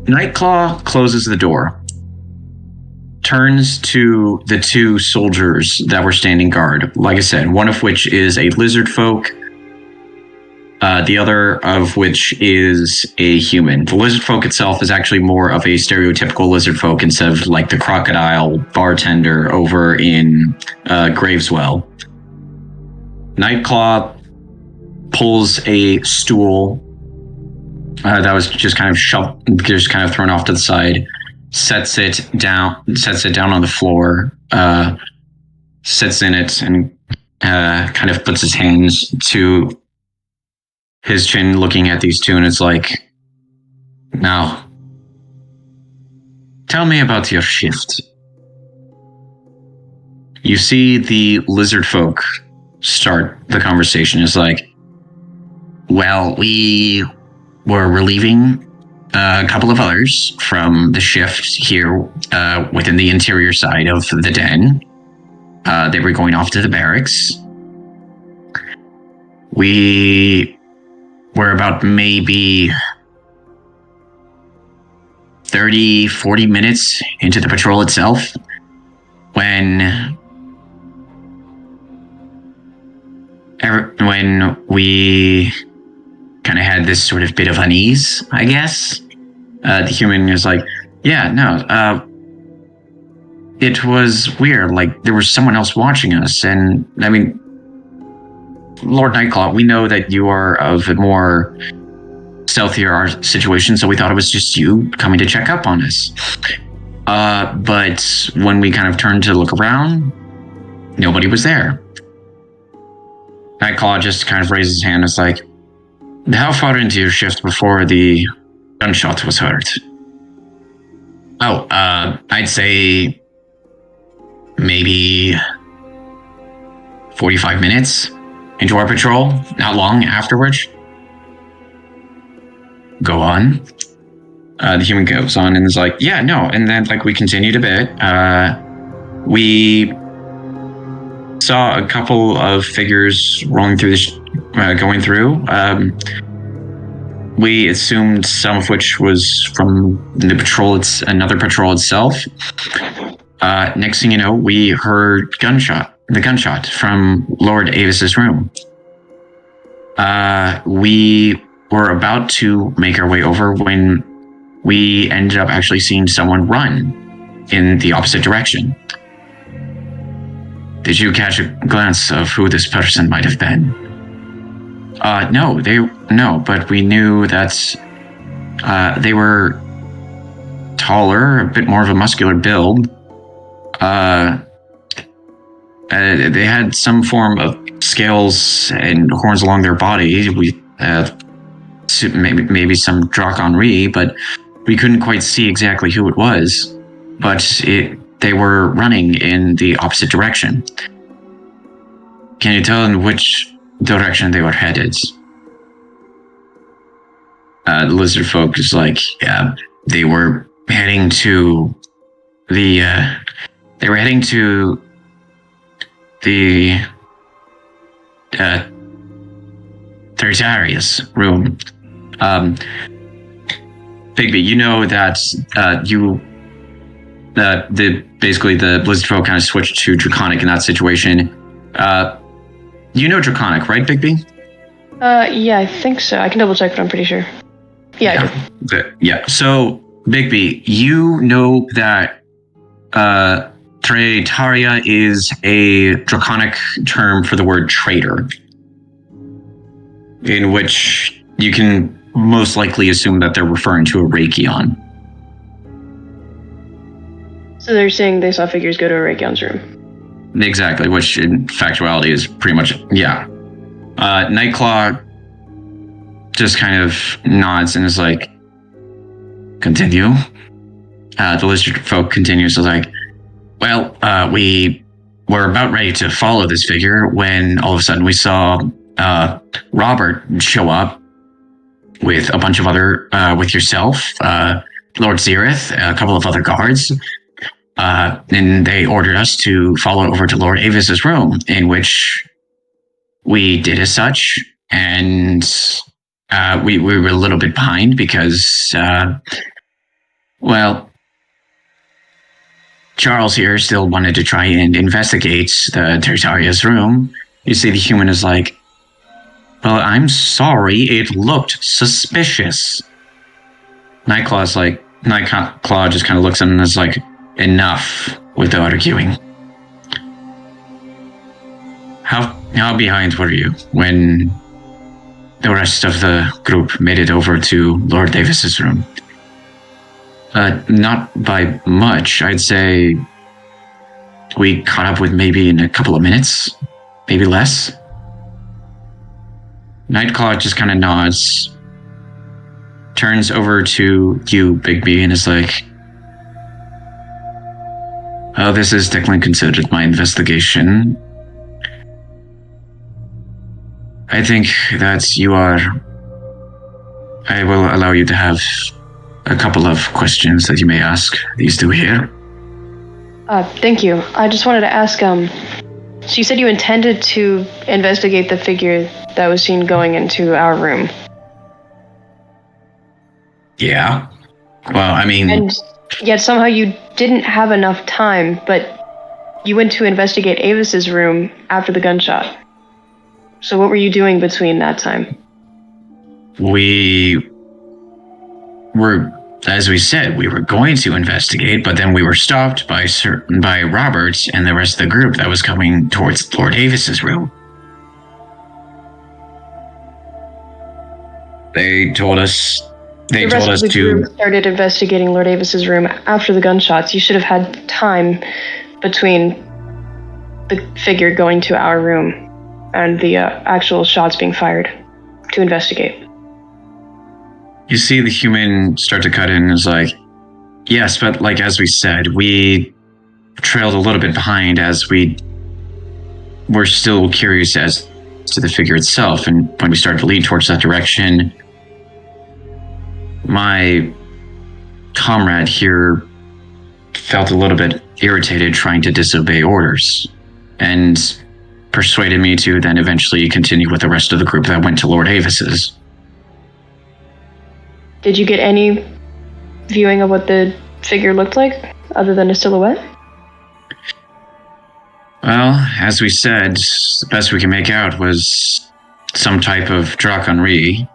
Nightclaw closes the door, turns to the two soldiers that were standing guard. Like I said, one of which is a lizard folk, the other of which is a human. The lizard folk itself is actually more of a stereotypical lizard folk instead of like the crocodile bartender over in Graveswell. Nightclaw pulls a stool that was just kind of thrown off to the side, sets it down on the floor, sits in it, and kind of puts his hands to his chin, looking at these two, and it's like, now, tell me about your shift. You see the lizard folk start the conversation. It's like, well, we were relieving a couple of others from the shift here within the interior side of the den. They were going off to the barracks. We were about maybe 30, 40 minutes into the patrol itself when we kind of had this sort of bit of unease, I guess. The human is like, yeah, no, it was weird. Like, there was someone else watching us. And, I mean, Lord Nightclaw, we know that you are of a more stealthier situation, so we thought it was just you coming to check up on us. But when we kind of turned to look around, nobody was there. Nightclaw just kind of raises his hand. It's like, how far into your shift before the gunshot was heard? Oh, I'd say maybe 45 minutes into our patrol, not long afterwards. Go on. The human goes on and is like, yeah, no. And then we continued a bit. We saw a couple of figures rolling through going through. We assumed some of which was from the patrol. It's another patrol itself. Next thing you know, we heard the gunshot from Lord Avis's room. We were about to make our way over when we ended up actually seeing someone run in the opposite direction. Did you catch a glance of who this person might have been? No, but we knew that they were taller, a bit more of a muscular build. they had some form of scales and horns along their body. Maybe some Draconry, but we couldn't quite see exactly who it was. But they were running in the opposite direction. Can you tell in which direction they were headed? The lizard folk is like, yeah, they were heading to the Tertarius room. Bigby, you know that basically the lizard folk kind of switched to Draconic in that situation. You know Draconic, right, Bigby? Yeah, I think so. I can double check, but I'm pretty sure. Yeah, I do. Yeah. So, Bigby, you know that Traitaria is a Draconic term for the word traitor, in which you can most likely assume that they're referring to Arakion. So they're saying they saw figures go to Arakion's room. Exactly, which in factuality is pretty much, yeah. Nightclaw just kind of nods and is like, continue. The lizard folk continues to like, well, we were about ready to follow this figure when all of a sudden we saw Robert show up with a bunch of other, with yourself, Lord Zereth, a couple of other guards. And they ordered us to follow over to Lord Avis's room, in which we did as such, and we were a little bit behind because, well, Charles here still wanted to try and investigate the Tertaria's room. You see, the human is like, well, I'm sorry, it looked suspicious. Nightclaw just kind of looks at him and is like, enough with the arguing. How behind were you when the rest of the group made it over to Lord Davis's room? Not by much. I'd say we caught up with maybe in a couple of minutes, maybe less. Nightclaw just kind of nods, turns over to you, Bigby, and is like, oh, this is technically considered my investigation. I think that I will allow you to have a couple of questions that you may ask these two here. Thank you. I just wanted to ask, so you said you intended to investigate the figure that was seen going into our room. Yeah. Well, I mean... And yet somehow you didn't have enough time, but you went to investigate Avis's room after the gunshot. So what were you doing between that time? We were, as we said, we were going to investigate, but then we were stopped by Roberts and the rest of the group that was coming towards Lord Avis's room. They told us The rest of the group started investigating Lord Avis's room after the gunshots. You should have had time between the figure going to our room and the actual shots being fired to investigate. You see the human start to cut in and is like, yes, but like as we said, we trailed a little bit behind as we were still curious as to the figure itself. And when we started to lead towards that direction, my comrade here felt a little bit irritated trying to disobey orders and persuaded me to then eventually continue with the rest of the group that went to Lord Avis's. Did you get any viewing of what the figure looked like other than a silhouette? Well, as we said, the best we can make out was some type of Draconry,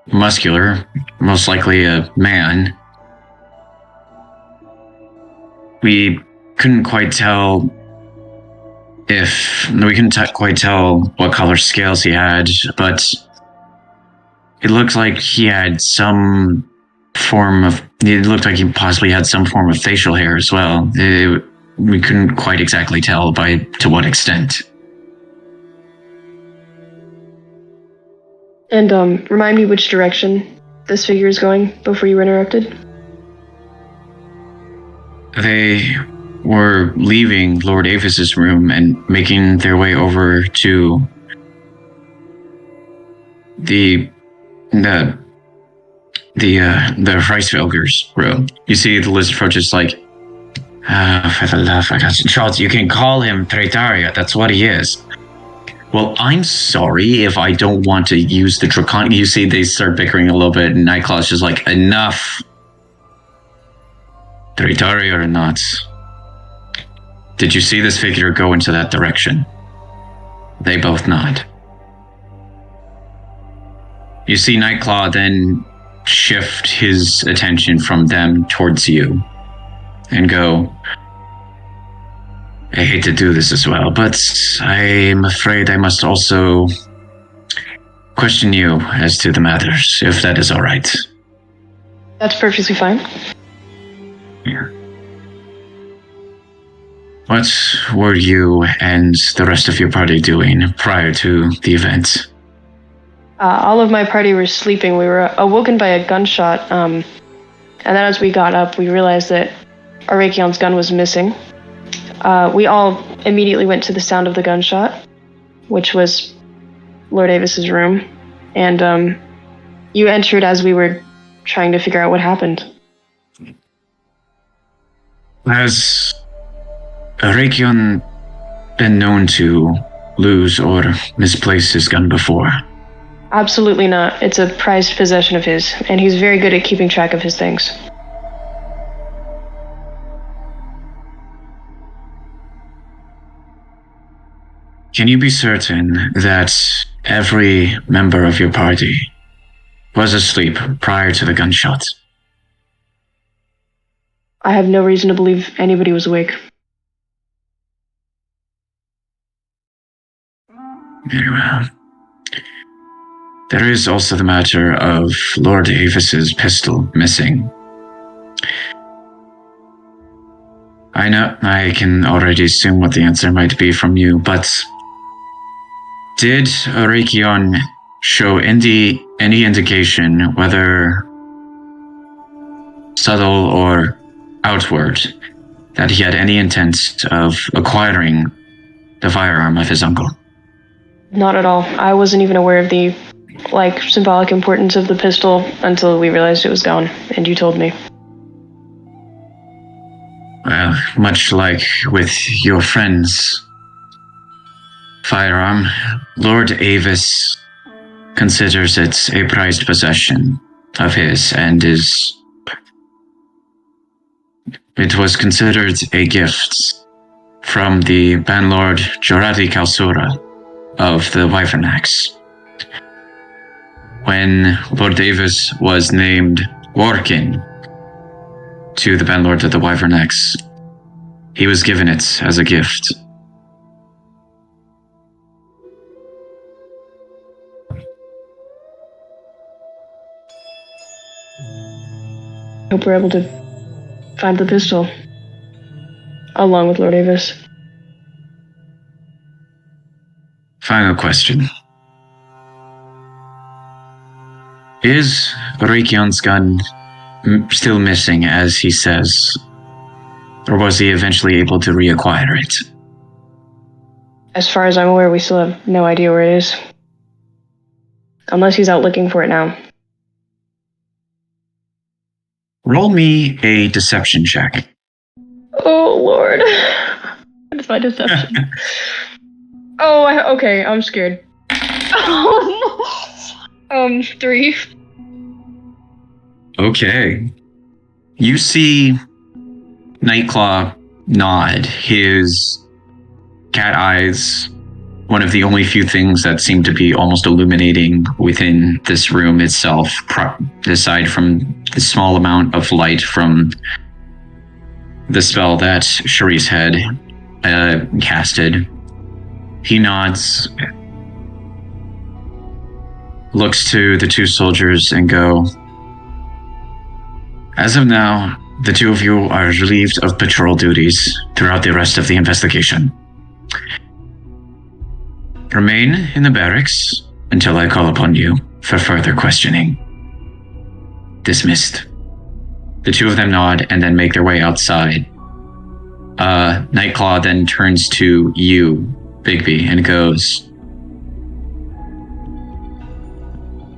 muscular, most likely a man. We couldn't quite tell what color scales he had, but it looked like he had it looked like he possibly had some form of facial hair as well. It we couldn't quite exactly tell to what extent. And remind me which direction this figure is going before you were interrupted. They were leaving Lord Avis's room and making their way over to the Reisfelger's room. You see the lizard folk just like, for the love of God, Charles, you can call him Traitaria, that's what he is. Well, I'm sorry if I don't want to use the Draconic. You see they start bickering a little bit, and Nightclaw's just like, enough. Traitaria or not, did you see this figure go into that direction? They both nod. You see Nightclaw then shift his attention from them towards you and go, I hate to do this as well, but I'm afraid I must also question you as to the matters, if that is all right. That's perfectly fine. Yeah. What were you and the rest of your party doing prior to the event? All of my party were sleeping. We were awoken by a gunshot, and then as we got up, we realized that Arakion's gun was missing. We all immediately went to the sound of the gunshot, which was Lord Avis's room, and you entered as we were trying to figure out what happened. Has Arakion been known to lose or misplace his gun before? Absolutely not. It's a prized possession of his, and he's very good at keeping track of his things. Can you be certain that every member of your party was asleep prior to the gunshot? I have no reason to believe anybody was awake. Very well. There is also the matter of Lord Avis's pistol missing. I know I can already assume what the answer might be from you, but did Arakion show any indication, whether subtle or outward, that he had any intent of acquiring the firearm of his uncle? Not at all. I wasn't even aware of the, symbolic importance of the pistol until we realized it was gone, and you told me. Well, much like with your friend's firearm, Lord Avis considers it a prized possession of his, and it was considered a gift from the Banlord Jorati Kalsura of the Wyvern Axe. When Lord Avis was named Warkin to the Banlord of the Wyvern Axe, he was given it as a gift. Hope we're able to find the pistol, along with Lord Avis. Final question. Is Arakion's gun still missing, as he says? Or was he eventually able to reacquire it? As far as I'm aware, we still have no idea where it is. Unless he's out looking for it now. Roll me a deception check. Oh, Lord. What is my deception? Okay, I'm scared. 3. Okay. You see Nightclaw nod, his cat eyes, one of the only few things that seem to be almost illuminating within this room itself, aside from the small amount of light from the spell that Sharice had casted. He nods, looks to the two soldiers and go, as of now, the two of you are relieved of patrol duties throughout the rest of the investigation. Remain in the barracks until I call upon you for further questioning. Dismissed. The two of them nod and then make their way outside. Nightclaw then turns to you, Bigby, and goes,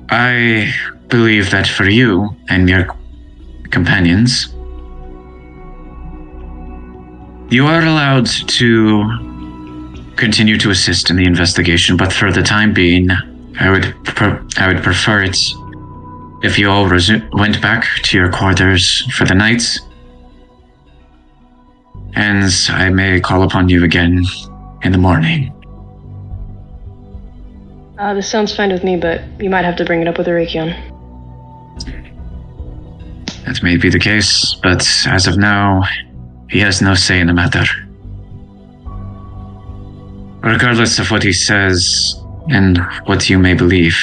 I believe that for you and your companions, you are allowed to continue to assist in the investigation, but for the time being, I would prefer it if you all went back to your quarters for the night, and I may call upon you again in the morning. This sounds fine with me, but you might have to bring it up with Arakion. That may be the case, but as of now, he has no say in the matter. Regardless of what he says and what you may believe,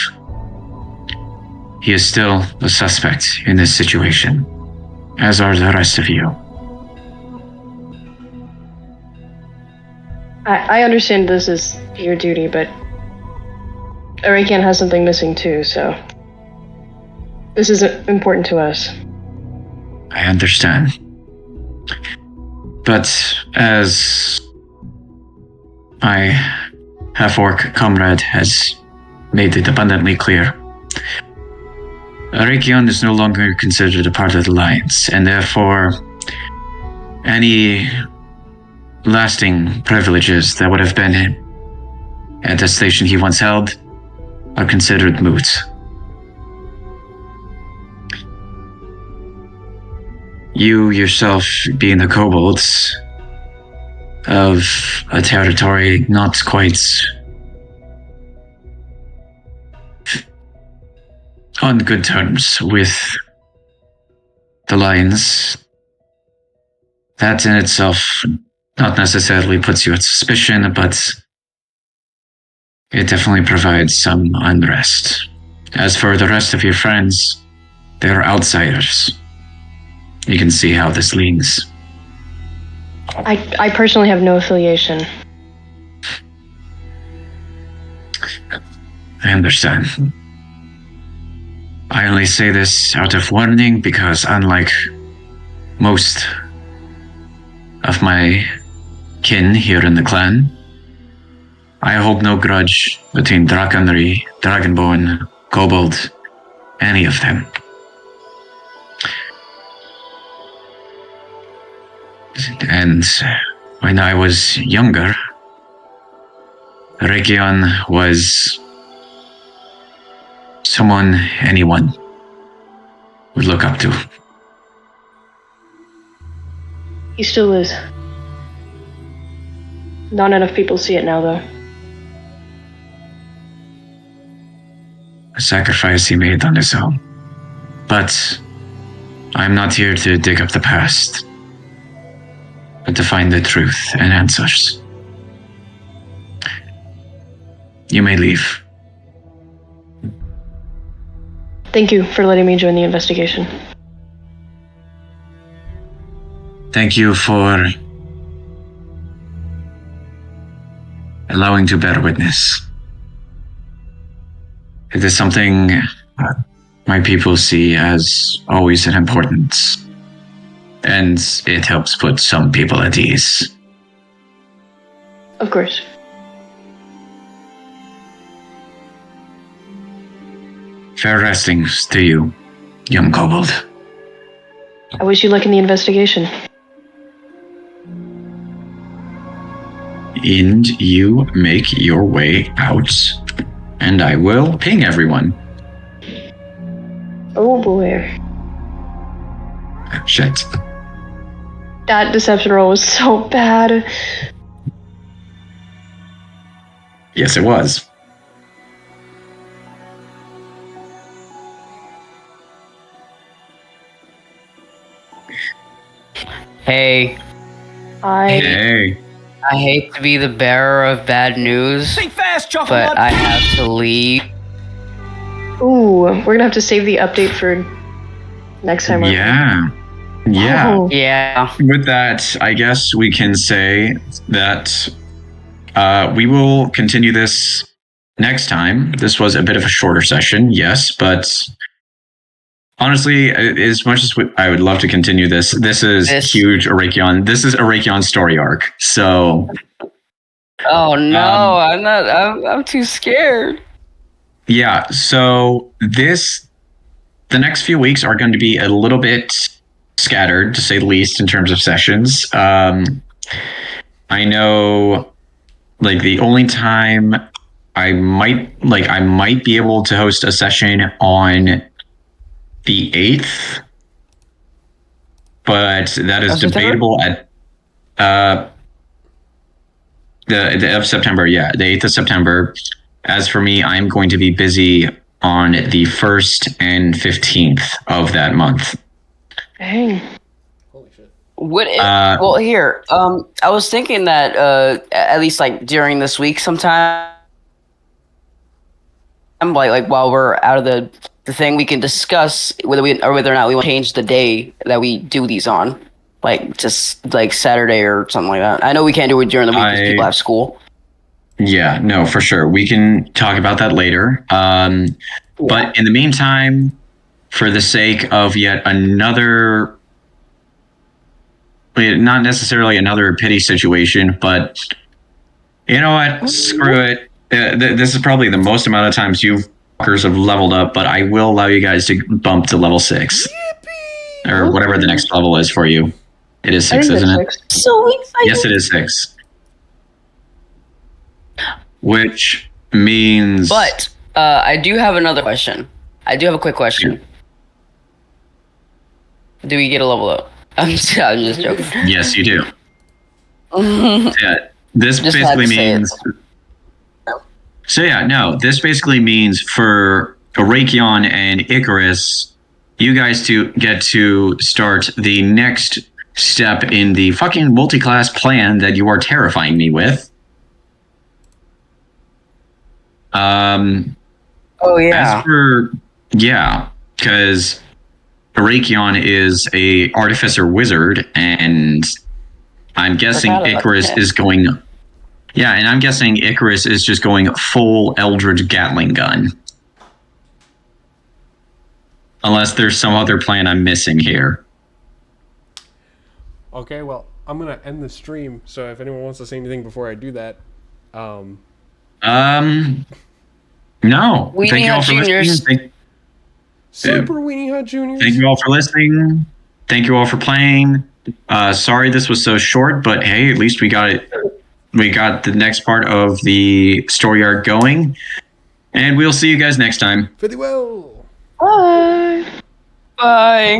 he is still a suspect in this situation, as are the rest of you. I understand this is your duty, but Arakion has something missing too, so this is important to us. I understand. But as my half-orc comrade has made it abundantly clear, Arakion is no longer considered a part of the Alliance, and therefore any lasting privileges that would have been at the station he once held are considered moot. You yourself being the kobolds of a territory not quite on good terms with the Lions, that in itself not necessarily puts you at suspicion, but it definitely provides some unrest. As for the rest of your friends, they're outsiders. You can see how this leans. I personally have no affiliation. I understand. I only say this out of warning because unlike most of my kin here in the clan, I hold no grudge between Dragonry, Dragonborn, Kobold, any of them. And when I was younger, Arakion was someone anyone would look up to. He still is. Not enough people see it now, though. A sacrifice he made on his own. But I'm not here to dig up the past, but to find the truth and answers. You may leave. Thank you for letting me join the investigation. Thank you for allowing to bear witness. It is something my people see as always an importance, and it helps put some people at ease. Of course. Fair restings to you, young kobold. I wish you luck in the investigation. And you make your way out, and I will ping everyone. Oh boy. Shit. That deception roll was so bad. Yes, it was. Hey, Hey. I hate to be the bearer of bad news, but I have to leave. Ooh, we're gonna have to save the update for next time. Yeah. Yeah. Oh. Yeah. With that, I guess we can say that we will continue this next time. This was a bit of a shorter session, yes, but honestly, as much as I would love to continue this is huge Arakion. This is Arakion's story arc. So. Oh no, I'm not. I'm too scared. Yeah. So the next few weeks are going to be a little bit scattered, to say the least, in terms of sessions. I know, like, the only time I might be able to host a session on the 8th, but that is debatable at the of September. Yeah, the 8th of September. As for me, I'm going to be busy on the 1st and 15th of that month. Dang. Holy shit. Well, here. I was thinking that at least like during this week, sometime, like while we're out of the thing, we can discuss whether or not we want to change the day that we do these on, like just like Saturday or something like that. I know we can't do it during the week because people have school. Yeah, no, for sure. We can talk about that later. But in the meantime, for the sake of yet another, not necessarily another pity situation, but you know what? Screw it. This is probably the most amount of times you fuckers have leveled up, but I will allow you guys to bump to level 6. Yippee! Or whatever the next level is for you. It is 6, isn't it? So excited. Yes, it is 6. Which means... But I do have another question. I do have a quick question. Yeah. Do we get a level up? I'm just joking. Yes, you do. Yeah, this Just basically means... So yeah, no, this basically means for Arakion and Icarus, you guys to get to start the next step in the fucking multi-class plan that you are terrifying me with. Oh yeah. As for because Arakion is a artificer wizard, and I'm guessing Icarus is going. Yeah, and I'm guessing Icarus is just going full Eldritch Gatling gun. Unless there's some other plan I'm missing here. Okay, well, I'm going to end the stream, so if anyone wants to say anything before I do that, No. Weenie Hut Juniors. Super Weenie Hut Juniors. Thank you all for listening. Thank you all for playing. Sorry this was so short, but hey, at least we got it. We got the next part of the story arc going. And we'll see you guys next time. Pretty well. Bye. Bye.